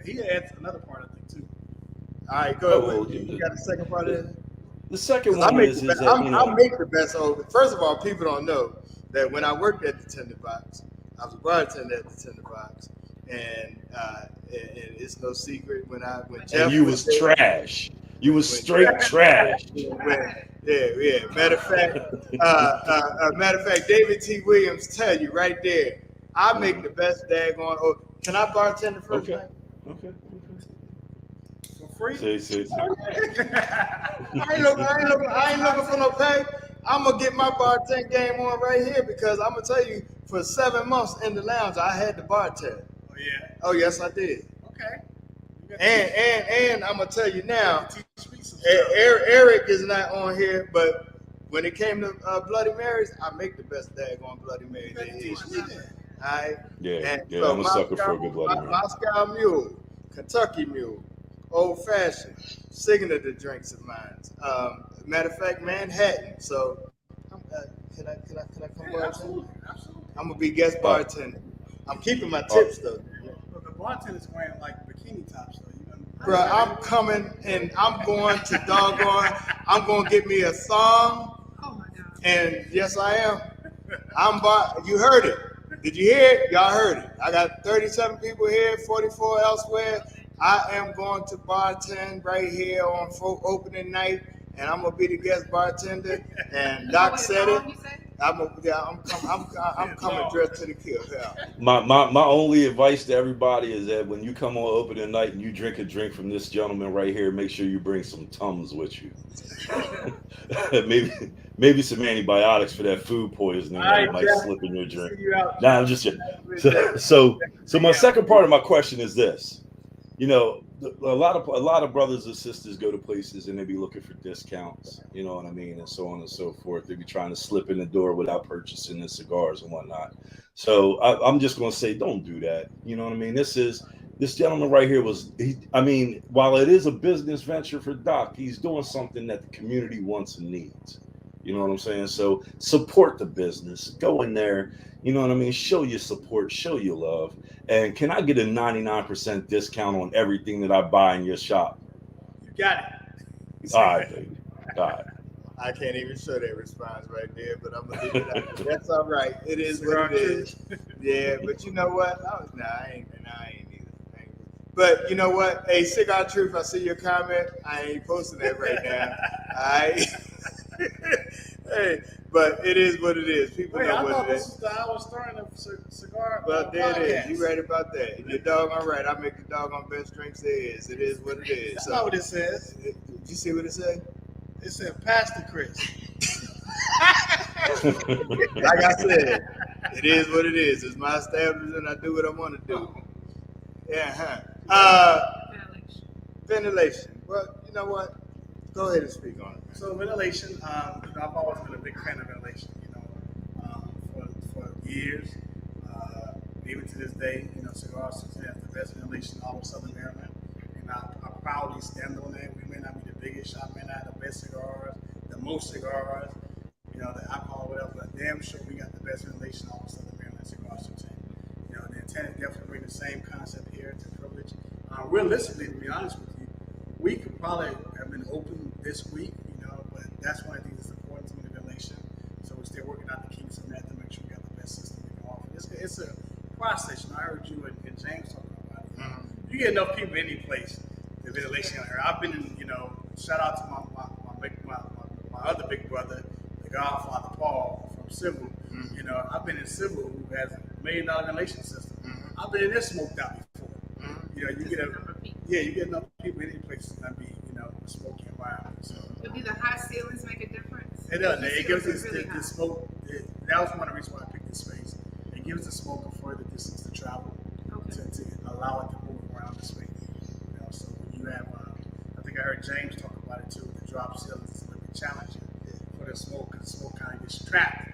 He adds another part, I think, too. All right, go ahead. You got the second part of it? The second one is that, you know, I make the best old. First of all, people don't know that when I worked at the Tender Box, I was a bartender at the Tender Box, and it's no secret when Jeff and you was trash. You was straight trash. Yeah. Matter of fact, David T. Williams tell you right there, I make the best daggone. Oh, can I bartend the first night? Okay. For free? See. I ain't looking for no pay. I'm gonna get my bartend game on right here because I'm gonna tell you, for 7 months in the lounge, I had to bartend. yeah. Oh yes, I did. Okay. And I'm gonna tell you now, Teach me some stuff. Eric is not on here, but when it came to Bloody Marys, I make the best daggone Bloody Mary there is. All right. Yeah, And so I'm a sucker for a good Bloody Mary. Moscow Mule, Kentucky Mule, Old Fashioned, signature drinks of mine. Matter of fact, Manhattan. So, can I come by? Absolutely. I'm gonna be guest bartender. I'm keeping my tips though. But the bartender's wearing like bikini tops though. You know? Bro, I'm coming and I'm going to doggone. I'm gonna get me a song. Oh my God. And yes, I am. You heard it. Did you hear it? Y'all heard it. I got 37 people here, 44 elsewhere. I am going to bartend right here on opening night, and I'm gonna be the guest bartender. And Doc said it. I'm coming dressed to the kill. Yeah. My only advice to everybody is that when you come on opening night and you drink a drink from this gentleman right here, make sure you bring some Tums with you. maybe some antibiotics for that food poisoning that might slip in your drink. Nah, I'm just kidding. So my second part of my question is this. You know, a lot of brothers and sisters go to places and they be looking for discounts, you know what I mean, and so on and so forth. They be trying to slip in the door without purchasing the cigars and whatnot. So I'm just going to say, don't do that. You know what I mean? This gentleman right here while it is a business venture for Doc, he's doing something that the community wants and needs. You know what I'm saying? So support the business. Go in there. You know what I mean? Show your support. Show your love. And can I get a 99% discount on everything that I buy in your shop? You got it. All right, baby. All right. I can't even show that response right there, but I'm gonna leave it out. That's all right. It is what it is. Yeah, but you know what? I ain't either. But you know what? Hey, Cigar Truth, I see your comment. I ain't posting that right now. All right. Hey, but it is what it is. People know what it is. I was starting a cigar. Well, there it is. You right about that. You're doggone right. I make the doggone best drinks there is. It is what it is. That's not what it says. Did you see what it said? It said Pastor Chris. Like I said, it is what it is. It's my establishment. I do what I want to do. Yeah, ventilation. Well, you know what? Go ahead and speak on it. So ventilation, I've always been a big fan of ventilation. For years, even to this day, Cigars has the best ventilation in all of Southern Maryland, and I proudly stand on that. We may not be the biggest shop, may not have the best cigars, the most cigars, the alcohol, whatever, but damn sure we got the best ventilation in all of Southern Maryland Cigars. The intent is definitely bring the same concept here to privilege. Realistically, to be honest with you, we could probably have been open this week, but that's one of the things that's important to me, the ventilation. So we're still working out the kinks on that to make sure we got the best system we can offer. It's a process. I heard you and James talking about it. Mm-hmm. You get enough people any place, the ventilation out here. I've been in, shout out to my other big brother, the Godfather Paul from Civil. Mm-hmm. I've been in Civil, who has $1 million ventilation system. Mm-hmm. I've been in there smoked out before. Mm-hmm. You get enough people in any place to not be, a smoky environment. So Do the high ceilings make a difference? it does. It gives us really the smoke. That was one of the reasons why I picked this space. It gives the smoke a further distance to travel to allow it to move around the space. So when you have, I think I heard James talk about it too. The drop ceilings is a little bit challenging for the smoke because the smoke kind of gets trapped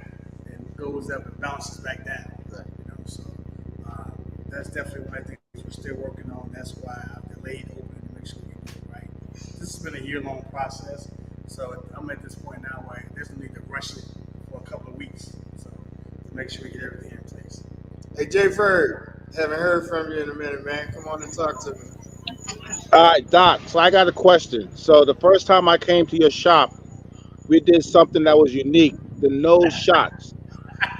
and goes up and bounces back down. Right. So that's definitely one of the things we're still working on. That's why I've delayed opening to make sure we do it right. This has been a year-long process, so I'm at this point now where there's no need to rush it for a couple of weeks. So to make sure we get everything in place. Hey, Jay Ferg, haven't heard from you in a minute, man. Come on and talk to me. All right, Doc. So I got a question. So the first time I came to your shop, we did something that was unique: the nose shots.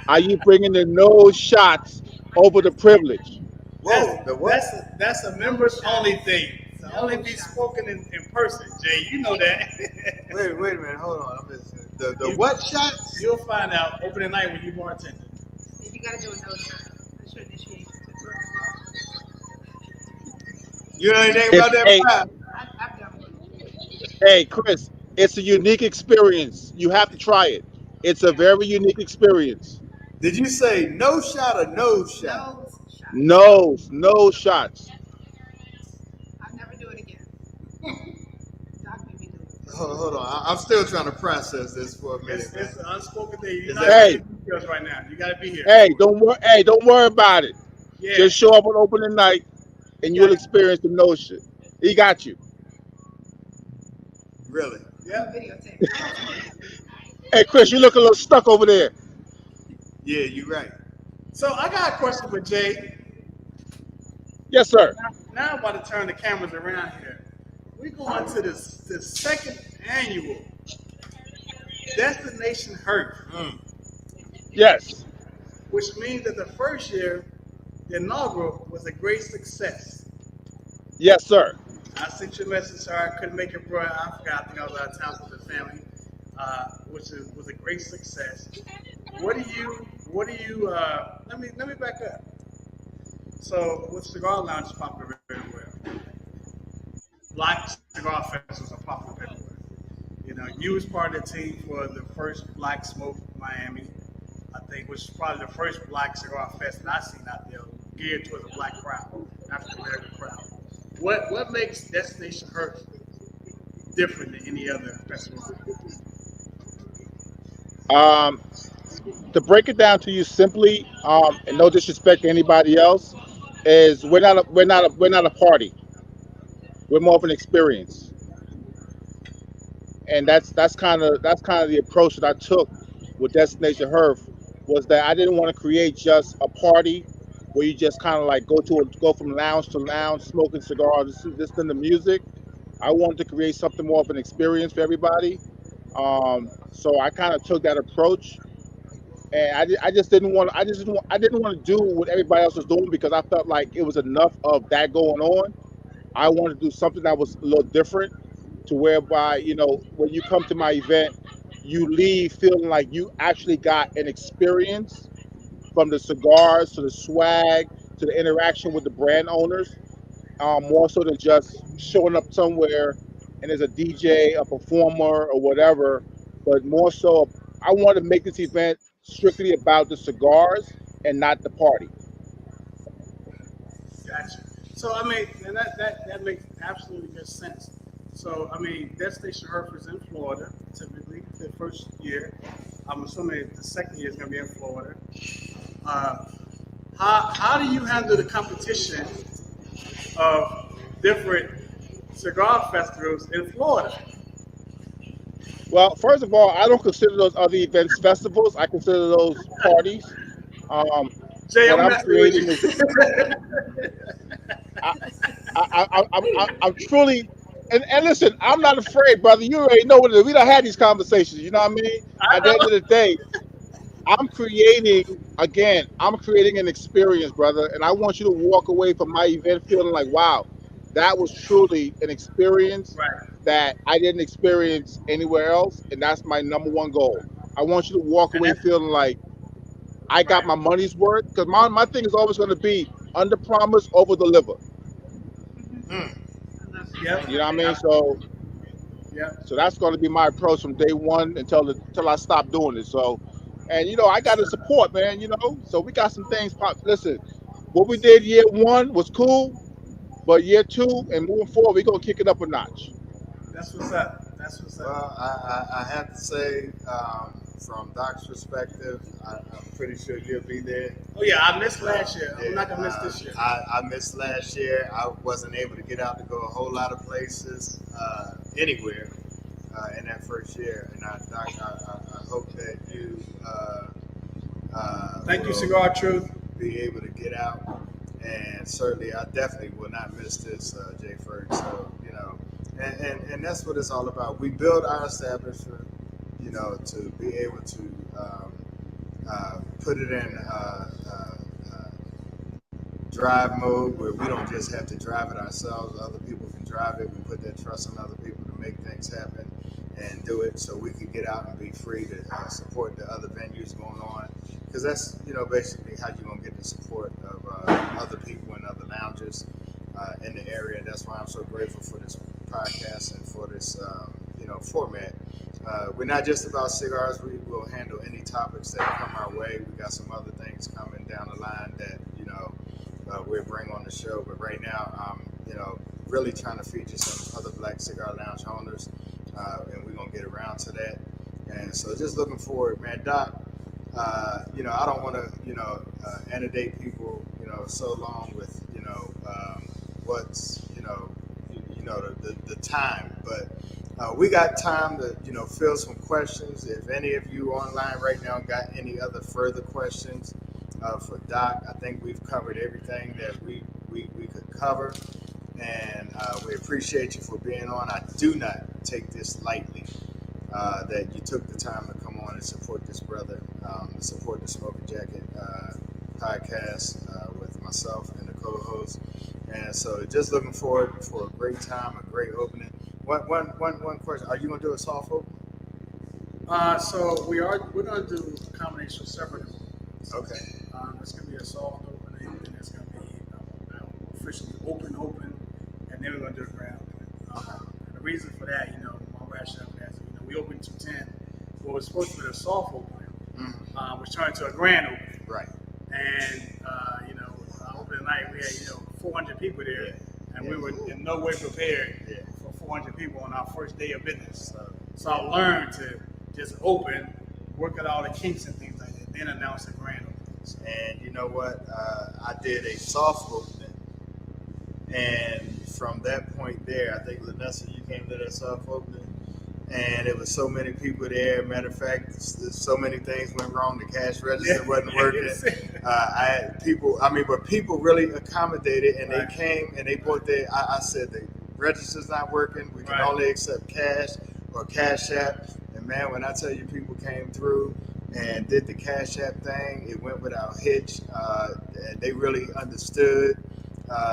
Are you bringing the nose shots over the privilege? Whoa, the what? That's a members only thing. It's only be spoken in person, Jay. You know that. Wait a minute. Hold on. I'm listening. The what shots? You'll find out opening night when you bartending. You gotta do a nose shot. That's your initiation. You know anything about that? Hey. I've done one. Hey, Chris, it's a unique experience. You have to try it. It's a very unique experience. Did you say no shot or nose shot? Nose shot. No shots. I'll never do it again. Doc made me do it. Hold on. I'm still trying to process this for a minute, It's man. an unspoken thing. You're Is not that- getting the details right now. You got to be here. Hey, don't worry about it. Yeah. Just show up on opening night and you'll experience the notion. He got you. Really? Yeah. Videotape. Hey Chris, you look a little stuck over there. Yeah, you're right. So I got a question for Jay. Yes, sir. Now I'm about to turn the cameras around here. We going to the second annual Destination Hurt, Yes. which means that the first year, the inaugural, was a great success. Yes, sir. I sent you a message. Sorry, I couldn't make it, bro. I forgot. I think I was out of town with the family, was a great success. What do you? Let me back up. So, with Cigar Lounge is popular very well. Black cigar festivals are popular everywhere. You know, you was part of the team for the first Black Smoke Miami, I think, which is probably the first Black cigar fest that I've seen out there, geared towards a Black crowd, African American crowd. What makes Destination Hurt different than any other festival? To break it down to you simply, and no disrespect to anybody else, is we're not a party. We're more of an experience, and that's kind of the approach that I took with Destination Herf, was that I didn't want to create just a party where you just kind of like go from lounge to lounge, smoking cigars, listening to music. I wanted to create something more of an experience for everybody. So I kind of took that approach, and I just didn't want I didn't want to do what everybody else was doing because I felt like it was enough of that going on. I wanted to do something that was a little different, to whereby when you come to my event, you leave feeling like you actually got an experience, from the cigars to the swag to the interaction with the brand owners, more so than just showing up somewhere and there's a DJ, a performer, or whatever. But more so, I want to make this event strictly about the cigars and not the party. Gotcha. So I mean, and that makes absolutely good sense. So I mean, Destination Herf is in Florida typically the first year. I'm assuming the second year is going to be in Florida. Uh, how do you handle the competition of different cigar festivals in Florida? Well, first of all, I don't consider those other events festivals. I consider those parties. Um, Jay, what I'm I'm messing with creating is you. I, I'm truly, and listen, I'm not afraid, brother. You already know what it is. We don't have these conversations. You know what I mean? I At the end know. of the day, I'm creating an experience, brother, and I want you to walk away from my event feeling like, wow, that was truly an experience Right. that I didn't experience anywhere else, and that's my number one goal. I want you to walk And away that's feeling like I got right. my money's worth, because my thing is always going to be under promise, over deliver. Mm. Yep. You know what I mean? I- Yep. So that's going to be my approach from day one until I stop doing it. So, and I got the support, man. So we got some things. Listen, what we did year one was cool, but year two and moving forward, we're gonna kick it up a notch. That's what's up. That's what's up. Well, I have to say, from Doc's perspective, I'm pretty sure you'll be there. Oh yeah, I missed last year. I'm Yeah, not gonna miss this year. I missed last year. I wasn't able to get out to go a whole lot of places, anywhere, in that first year. And Doc, I hope that you Thank you, will Cigar Truth. be able to get out. And certainly, I definitely will not miss this, Jay Ferg. So, and that's what it's all about. We build our establishment, to be able to put it in drive mode where we don't just have to drive it ourselves. Other people can drive it. We put that trust in other people to make things happen and do it so we can get out and be free to support the other venues going on. Because that's, basically how you're going to get the support of other people and other lounges in the area. That's why I'm so grateful for this podcast and for this, format. We're not just about cigars. We will handle any topics that come our way. We got some other things coming down the line that, we'll bring on the show. But right now, you know, really trying to feature some other Black Cigar Lounge owners, and we're gonna get around to that. And so, just looking forward, man. Doc, you know, I don't want to, you know, inundate people, you know, so long with, you know, what's, you know, the time, but. We got time to, you know, fill some questions. If any of you online right now got any other further questions for Doc, I think we've covered everything that we could cover, and we appreciate you for being on. I do not take this lightly that you took the time to come on and support this brother, support the Smoking Jacket podcast with myself and the co-host. And so, just looking forward for a great time, a great opening. One question: are you gonna do a soft open? So we're gonna do a combination of several. Okay. It's gonna be a soft opening, and it's gonna be officially open, and then we're gonna do a grand opening. And the reason for that, you know, my rationale for that is, you know, we opened 210. What was supposed to be a soft opening was turned to a grand opening. Right. And you know, opening night we had, you know, 400 people there, and we were in no way prepared for 400 people on our first day of business. So I learned to just open, work out all the kinks and things like that, then announce a grand opening. And you know what? I did a soft opening, and from that point there, I think Lenessa, you came to that soft opening, and it was so many people there. Matter of fact, so many things went wrong. The cash register wasn't working. I had people. I mean, but people really accommodated, and they came and they bought their. I said the register's not working. We can only accept cash or Cash App. And man, when I tell you, people came through and did the Cash App thing. It went without hitch. And they really understood.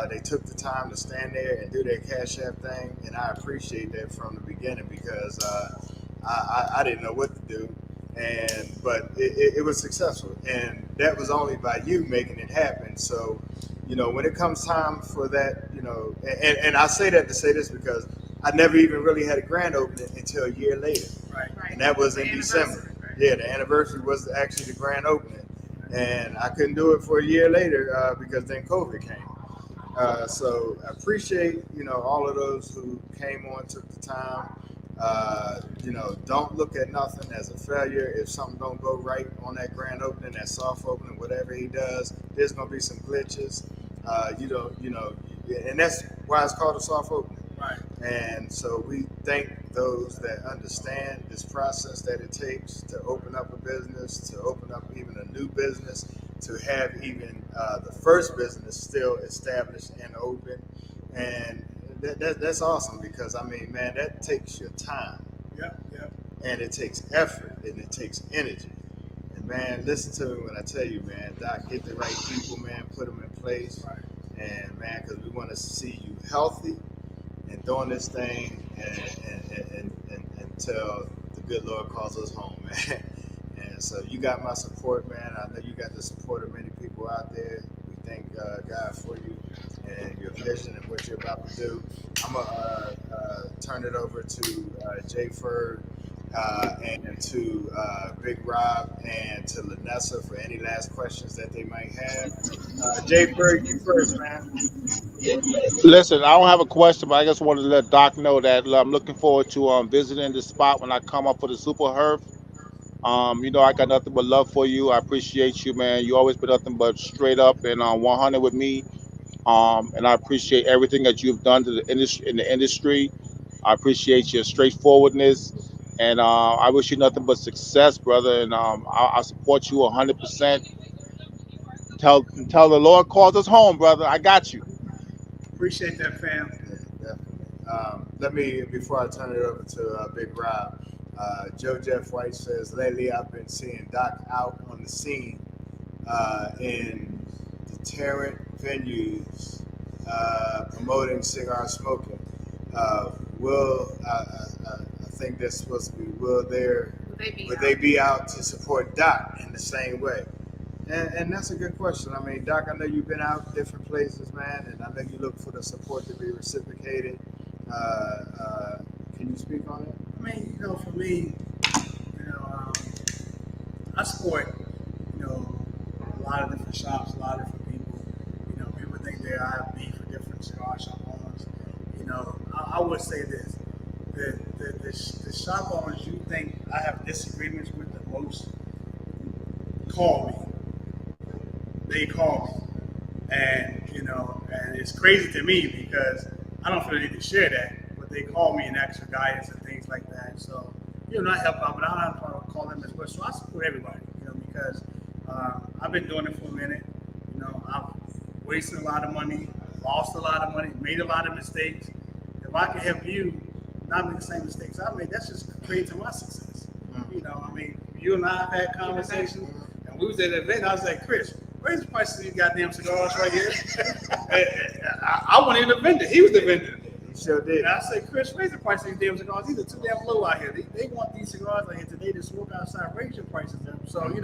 They took the time to stand there and do their Cash App thing, and I appreciate that from the beginning because I didn't know what to do, but it was successful, and that was only by you making it happen. So, you know, when it comes time for that, you know, and I say that to say this because I never even really had a grand opening until a year later, and that was in December. Yeah, the anniversary was actually the grand opening, and I couldn't do it for a year later because then COVID came. So I appreciate, you know, all of those who came on, took the time. You know, don't look at nothing as a failure. If something don't go right on that grand opening, that soft opening, whatever he does, there's gonna be some glitches. You know, and that's why it's called a soft opening. Right. And so we thank those that understand this process that it takes to open up a business, to open up even a new business, to have even the first business still established and open. And that's awesome because, I mean, man, that takes your time. Yep. And it takes effort and it takes energy. And, man, listen to me when I tell you, man, Doc, get the right people, man, put them in place. Right. And, man, because we want to see you healthy and doing this thing and until the good Lord calls us home, man. And so you got my support, man. I know you got the support of many people out there. We thank God for you and your vision and what you're about to do. I'm going to turn it over to Jay Ferg and to Big Rob and to Lenessa for any last questions that they might have. Jay Ferg, you first, man. Listen, I don't have a question, but I just wanted to let Doc know that I'm looking forward to visiting the spot when I come up for the Super Herf. You know, I got nothing but love for you. I appreciate you, man. You always been nothing but straight up and 100 with me. And I appreciate everything that you've done to the industry in the industry. I appreciate your straightforwardness, and I wish you nothing but success, brother. And I support you 100%. Tell the Lord calls us home, brother. I got you. Appreciate that, fam. Yeah, definitely. Let me, before I turn it over to Big Rob, Joe Jeff White says, lately I've been seeing Doc out on the scene in deterrent venues promoting cigar smoking. I think that's supposed to be, would they be out to support Doc in the same way? And that's a good question. I mean, Doc, I know you've been out different places, man, and I know you look for the support to be reciprocated. Can you speak on it? I mean, you know, for me, you know, I support, you know, a lot of different shops, a lot of different people. You know, people think where I have beef with different cigar shop owners. I would say this: the shop owners you think I have disagreements with the most call me. They call me, and it's crazy to me because I don't feel the need to share that, but they call me and ask for guidance and things like that. So, I help out, but I don't have to call them as well. So I support everybody, because I've been doing it for a minute. I've wasted a lot of money, lost a lot of money, made a lot of mistakes. If I can help you not make the same mistakes I made, that's just creating my success. You and I have had conversations, and we was at an event. I was like, Chris, raise the price of these goddamn cigars right here. I wasn't even the vendor. He was the vendor. He sure did. And I said, Chris, raise the price of these damn cigars. These are too damn low out here. They want these cigars out here today to smoke outside. Raise your prices them. So, I'm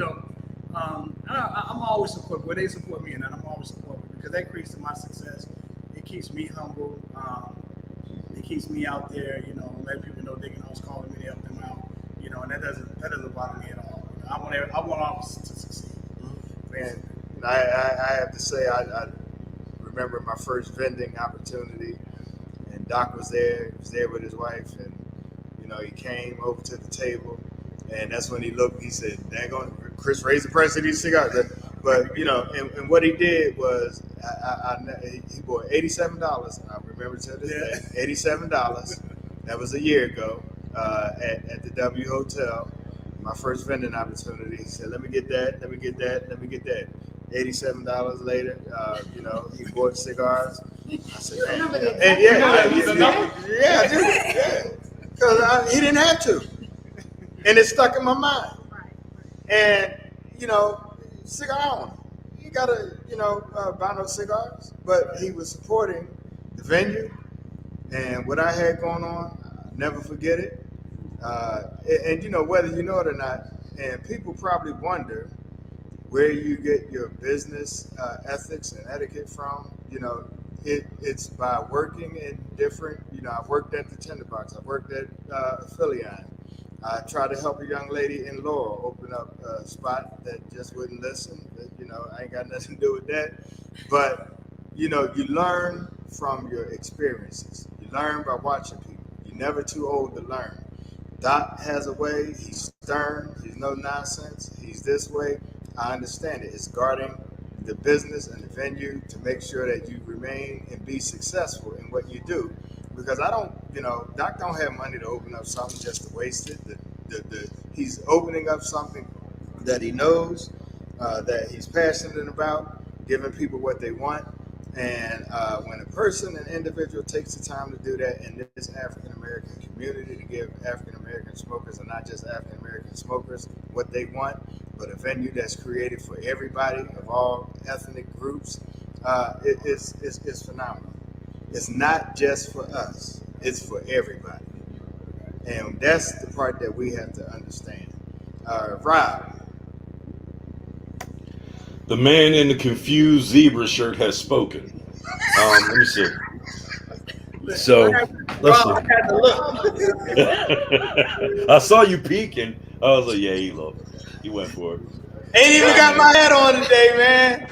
always supportive. Where they support me, and I'm always supportive because that creates my success. It keeps me humble. It keeps me out there. Let people know they can always call me to help them out. And that doesn't bother me at all. I want all of us to succeed. Man, I have to say I remember my first vending opportunity, and Doc was there. He was there with his wife, and he came over to the table, and that's when he looked. He said, "Dang on, Chris, raise the price of these cigars." But and what he did was he bought $87. I remember to this day, $87. That was a year ago at the W Hotel. My first vending opportunity. He said, "Let me get that. Let me get that. Let me get that." $87 later, he bought cigars. I said, because he didn't have to, and it stuck in my mind. And cigar owner, you gotta buy no cigars, but he was supporting the venue and what I had going on. I'll never forget it. And whether you know it or not, and people probably wonder where you get your business ethics and etiquette from. It's by working in different. I've worked at the Tinderbox. I've worked at Phillion. I tried to help a young lady in Laurel open up a spot that just wouldn't listen. I ain't got nothing to do with that. But you learn from your experiences. You learn by watching people. You're never too old to learn. Doc has a way. He's stern. He's no nonsense. He's this way. I understand it. It's guarding the business and the venue to make sure that you remain and be successful in what you do. Because Doc don't have money to open up something just to waste it. He's opening up something that he knows, that he's passionate about, giving people what they want. And when a person, an individual, takes the time to do that in this African American community, to give African American smokers, and not just African American smokers, what they want, but a venue that's created for everybody of all ethnic groups, it's phenomenal. It's not just for us; it's for everybody, and that's the part that we have to understand. Rob. The man in the confused zebra shirt has spoken. Let me see. So, listen. I saw you peeking. I was like, yeah, he went for it. Ain't even got my hat on today, man.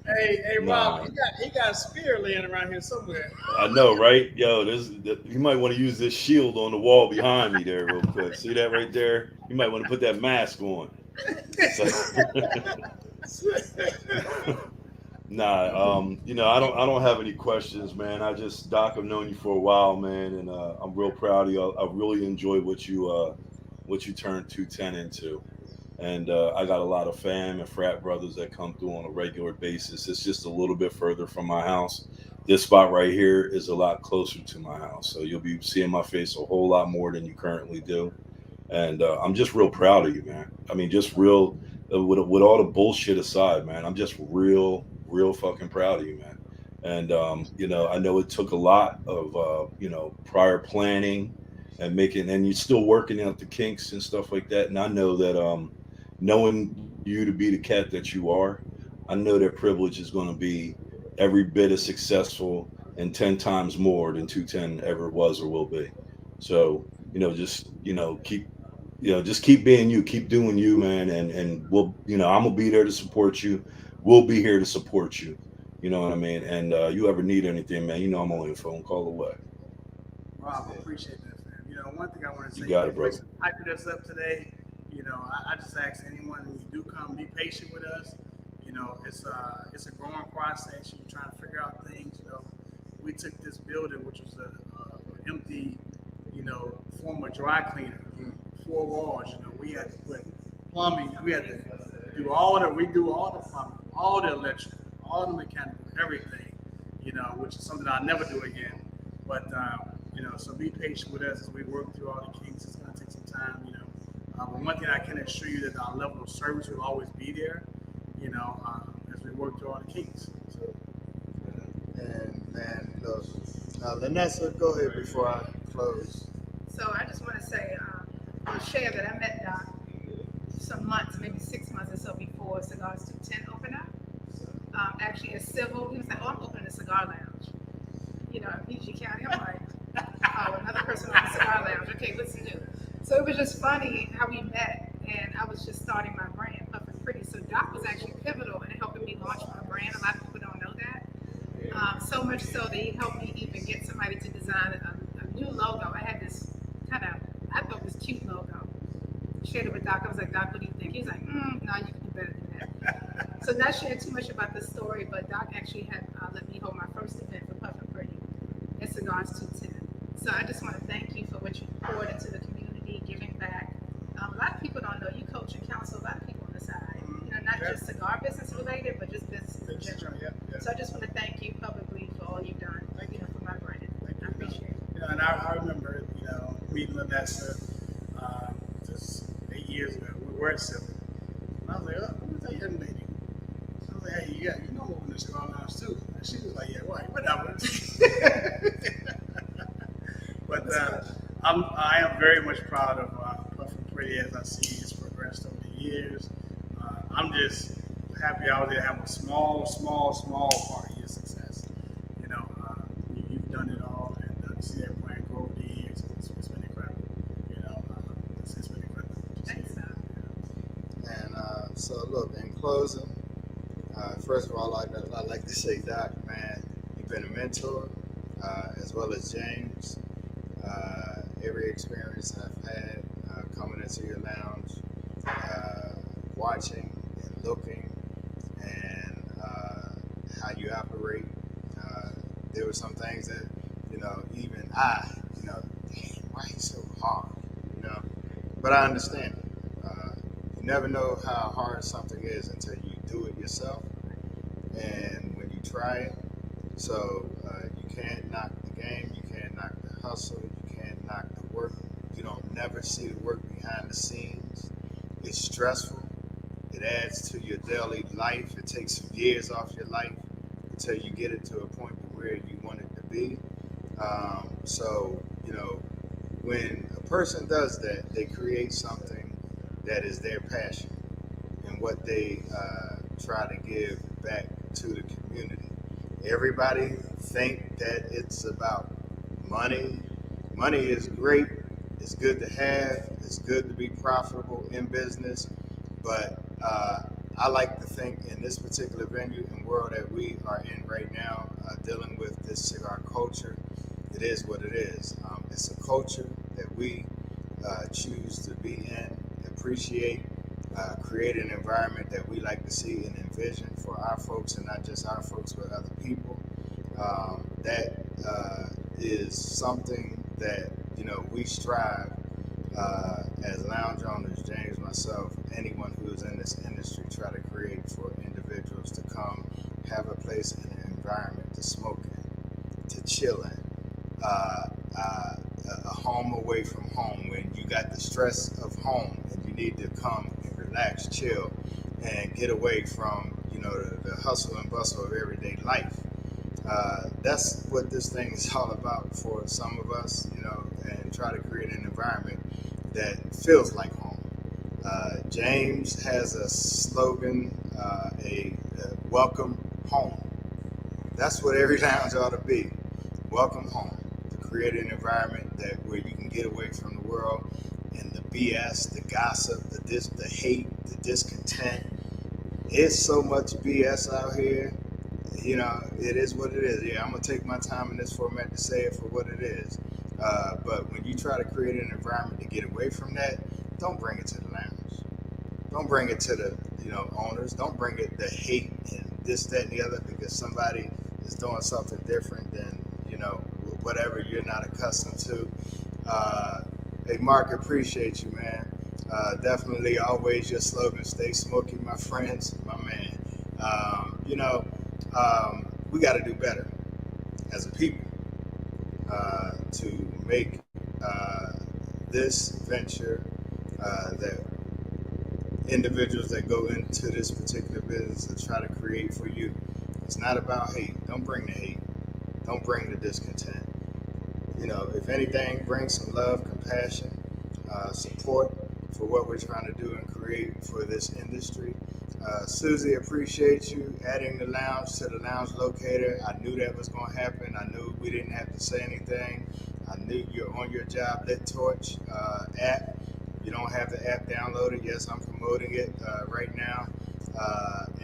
Hey, Rob, he got a spear laying around here somewhere. I know, right? Yo, you might want to use this shield on the wall behind me there real quick. See that right there? You might want to put that mask on. Nah, I don't have any questions, man. Doc, I've known you for a while, man, and I'm real proud of you. I really enjoy what you turned 210 into. And I got a lot of fam and frat brothers that come through on a regular basis. It's just a little bit further from my house. This spot right here is a lot closer to my house. So you'll be seeing my face a whole lot more than you currently do. And I'm just real proud of you, man. I mean, just real, with all the bullshit aside, man, I'm just real fucking proud of you, man. And, I know it took a lot of, prior planning and you're still working out the kinks and stuff like that. And I know that, knowing you to be the cat that you are, I know that privilege is going to be every bit as successful and 10 times more than 210 ever was or will be. So, just keep being you, keep doing you, man. And we'll, I'm going to be there to support you. We'll be here to support you. You know what I mean? And you ever need anything, man, you know I'm only a phone call away. Rob, I appreciate that, man. You know, one thing I want to say, You got it, brother. hyping us up today. You know, I just ask anyone when you do come, be patient with us. You know, it's a growing process. You're trying to figure out things. You know, we took this building, which was an empty, you know, former dry cleaner, 4 walls. You know, we had to put plumbing. We had to redo all the plumbing, all the electrical, all the mechanical, everything. You know, which is something I'll never do again. But you know, so be patient with us as we work through all the kinks. It's going to take some time, you know. But one thing I can assure you that our level of service will always be there, you know, as we work through all the kinks. So, And man, look, Lenessa, go ahead before I close. So I just want to say, I'll share that I met Doc some months, maybe 6 months or so before Cigars 210 opened up. Actually, as civil, he was like, "Oh, I'm opening a cigar lounge." You know, in PG County. I'm like, "Oh, another person on the cigar lounge. Okay, what's new?" So it was just funny how we met, and I was just starting my brand, Puffin Pretty. So Doc was actually pivotal in helping me launch my brand. A lot of people don't know that. So much so that he helped me even get somebody to design a new logo. I had this I thought this cute logo. Shared it with Doc. I was like, "Doc, what do you think?" He's like, "No, you can do better than that." So not sharing too much about this story, but Doc actually had let me hold my first event for Puffin Pretty at Cigars 210. So I just want to thank you for what you poured into the community, giving back. A lot of people don't know you coach and counsel a lot of people on the side. You know, not just cigar business related, but just business in general. So I just want to thank you publicly for all you've done, you know, for my brand. I appreciate it. you know, and I remember, you know, meeting Lenessa just 8 years ago. We were at Civil. And I was like, "Oh, who's that young lady?" I was like, "Hey, you know I'm opening the Cigar Lounge too." And she was like, "Yeah, right, whatever." But I am very much proud of Puffin Pretty as I see it's progressed over the years. I'm just happy I was able to have a small part of your success. You know, you've done it all, and to see that brand grow over the years, it's been incredible. You know, it's been incredible. Thanks, Doc. And so, look, in closing, first of all, I'd like to say, Doc, man, you've been a mentor, as well as James. Every experience I've had coming into your lounge, watching and looking, and how you operate, there were some things that, you know, even you know, damn, why he's so hard, you know? But I understand it. You never know how hard something is until you do it yourself, and when you try it. So you can't knock the game, you can't knock the hustle, you can't knock the work. You don't never see the work behind the scenes. It's stressful. It adds to your daily life. It takes some years off your life until you get it to a point where you want it to be. So, you know, when a person does that, they create something that is their passion and what they try to give back to the community. Everybody think that it's about money. Money is great. It's good to have. It's good to be profitable in business. But I like to think in this particular venue and world that we are in right now, dealing with this cigar culture, it is what it is. It's a culture that we choose to be in, appreciate, create an environment that we like to see and envision for our folks, and not just our folks, but other people. That is something that, you know, we strive as lounge owners, James, myself, anyone who is in this industry, try to create for individuals to come have a place and an environment to smoke in, to chill in, a home away from home when you got the stress of home and you need to come and relax, chill, and get away from, you know, the hustle and bustle of everyday life. That's what this thing is all about for some of us, you know, and try to create an environment that feels like home. James has a slogan, a welcome home. That's what every lounge ought to be. Welcome home. To create an environment that where you can get away from the world and the BS, the gossip, the hate, the discontent. It's so much BS out here. you know, it is what it is. Yeah, I'm gonna take my time in this format to say it for what it is. But when you try to create an environment to get away from that, don't bring it to the lounge. Don't bring it to the, you know, owners. Don't bring it the hate and this, that, and the other because somebody is doing something different than, you know, whatever you're not accustomed to. Hey, Mark, appreciate you, man. Definitely always your slogan, stay smoky, my friends, my man. You know, we got to do better as a people to make this venture that individuals that go into this particular business to try to create for you. It's not about hate. Don't bring the hate. Don't bring the discontent. You know, if anything, bring some love, compassion, support for what we're trying to do and create for this industry. Susie, appreciate you adding the lounge to the lounge locator. I knew that was going to happen. I knew we didn't have to say anything. I knew you're on your job, Lit Torch app. You don't have the app downloaded. Yes, I'm promoting it right now.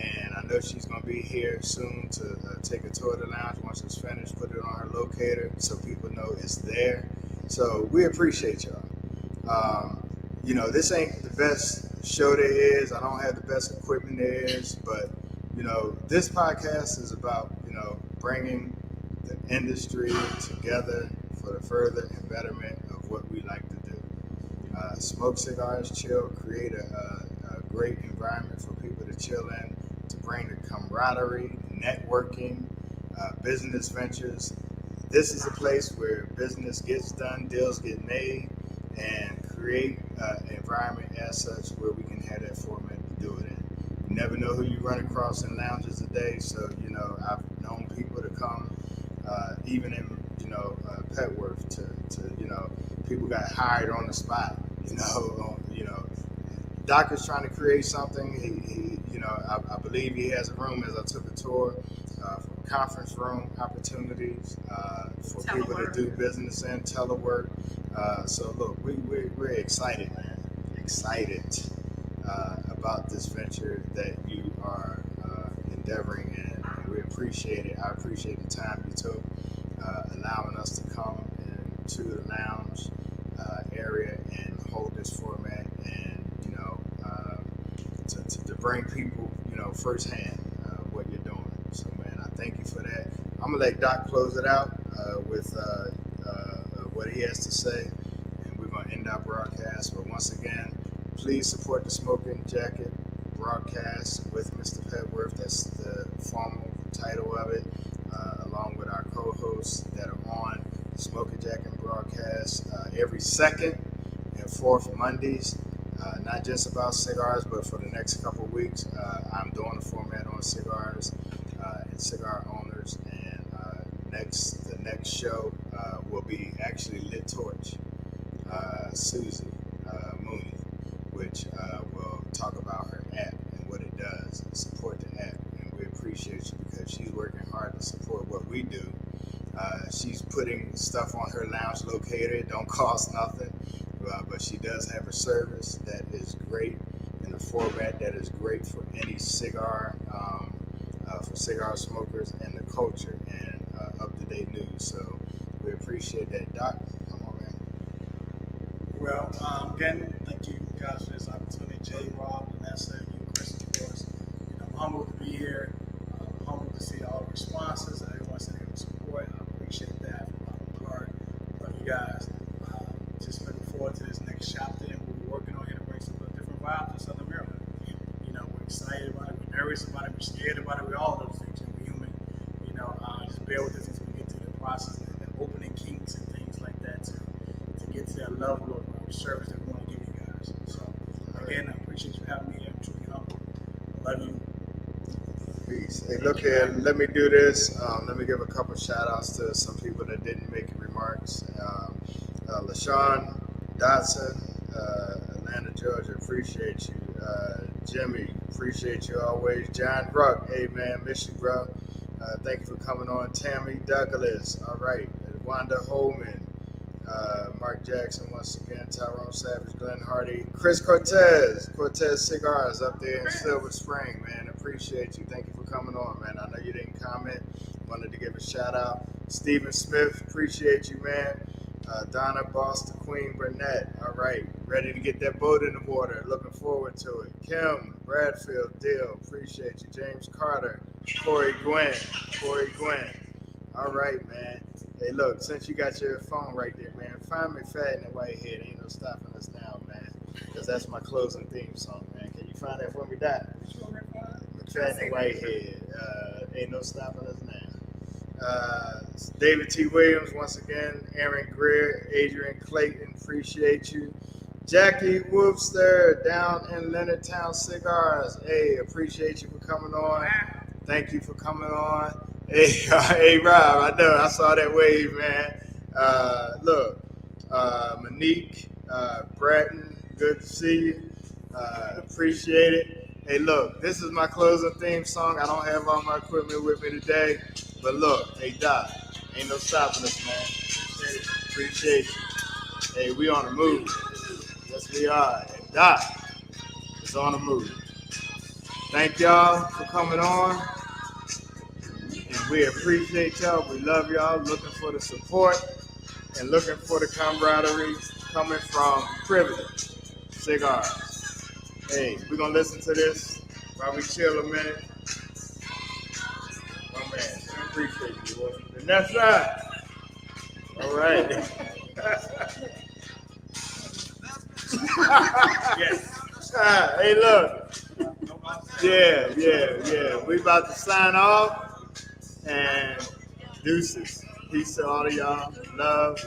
And I know she's going to be here soon to take a tour of the lounge once it's finished, put it on her locator so people know it's there. So we appreciate y'all. You know, this ain't the best show there is. I don't have the best equipment there is, but, you know, this podcast is about, you know, bringing the industry together for the further and betterment of what we like to do. Smoke cigars, chill, create a great environment for people to chill in, to bring the camaraderie, networking, business ventures. This is a place where business gets done, deals get made, and create an environment as such where we can have that format to do it in. You never know who you run across in lounges today, so, you know, I've known people to come, even in, you know, Petworth, to, you know, people got hired on the spot, you know, Doc is trying to create something. He you know, I believe he has a room as I took a tour, for conference room opportunities, for people to do business in, telework. So look, we're excited, man. Excited about this venture that you are endeavoring in. We appreciate it. I appreciate the time you took, allowing us to come into the lounge area and hold this format, and, you know, to bring people, you know, firsthand what you're doing. So, man, I thank you for that. I'm gonna let Doc close it out with what he has to say, and we're gonna end our broadcast. But once again, please support the Smoking Jacket broadcast with Mr. Petworth. That's the formal title of it, along with our co-hosts that are on the Smoking Jacket broadcast every second and fourth Mondays. Not just about cigars, but for the next couple of weeks, I'm doing a format on cigars and cigar owners. And the next show will be actually Lit Torch, Susie Mooney, which will talk about her app and what it does, and support the app. And we appreciate you because she's working hard to support what we do. She's putting stuff on her lounge locator. It don't cost nothing. But she does have a service that is great in a format that is great for any cigar, for cigar smokers and the culture and up-to-date news. So we appreciate that. Doc, come on, man. Well, again, thank you guys for this opportunity. Jay, Rob, Lenessa, you, Chris, of course. You know, I'm humbled to be here. I'm humbled to see all the responses. Everyone said they would support. I appreciate that from my heart. Love you guys. Just looking forward to this next chapter, and we're working on here to bring some different vibes to Southern Maryland. You know, we're excited about it, we're nervous about it, we're scared about it, we're all those things, and we're human. You know, just bear with us as we get through the process and the opening kinks and things like that to get to that level of service that we want to give you guys. So, again, I appreciate you having me here. I'm truly humble. I love you. Peace. Hey, look here, let me do this. Let me give a couple shout outs to some people that didn't make remarks. LaShawn Dotson, Atlanta, Georgia, appreciate you. Jimmy, appreciate you always. John Ruck, hey man, miss you, bro. Thank you for coming on. Tammy Douglas, all right. Wanda Holman, Mark Jackson once again, Tyrone Savage, Glenn Hardy, Chris Cortez Cigars up there in Silver Spring, man. Appreciate you. Thank you for coming on, man. I know you didn't comment. Wanted to give a shout out. Stephen Smith, appreciate you, man. Donna Boston, Queen Burnett. All right, ready to get that boat in the water. Looking forward to it. Kim, Bradfield, Dill, appreciate you. James Carter, Corey Gwynn. All right, man. Hey, look, since you got your phone right there, man, find me Fat in the Whitehead. Ain't no stopping us now, man. Because that's my closing theme song, man. Can you find that for me, Doc? Fat in the Whitehead. Ain't no stopping us now. David T. Williams, once again. Aaron Greer, Adrian Clayton, appreciate you. Jackie Woofster down in Leonardtown Cigars. Hey, appreciate you for coming on. Thank you for coming on. Hey, Rob, I know, I saw that wave, man. Look, Monique, Bratton, good to see you. Appreciate it. Hey, look, this is my closing theme song. I don't have all my equipment with me today, but look, hey, Doc, ain't no stopping us, man. Appreciate you. Hey, we on the move. Yes, we are. And Doc is on the move. Thank y'all for coming on. And we appreciate y'all. We love y'all. Looking for the support and looking for the camaraderie coming from Privilege Cigars. Hey, we're going to listen to this while we chill a minute. Oh, man. I appreciate you. And that's right. All right. Yes. Hey, look. Yeah. We about to sign off. And deuces. Peace to all of y'all. Love.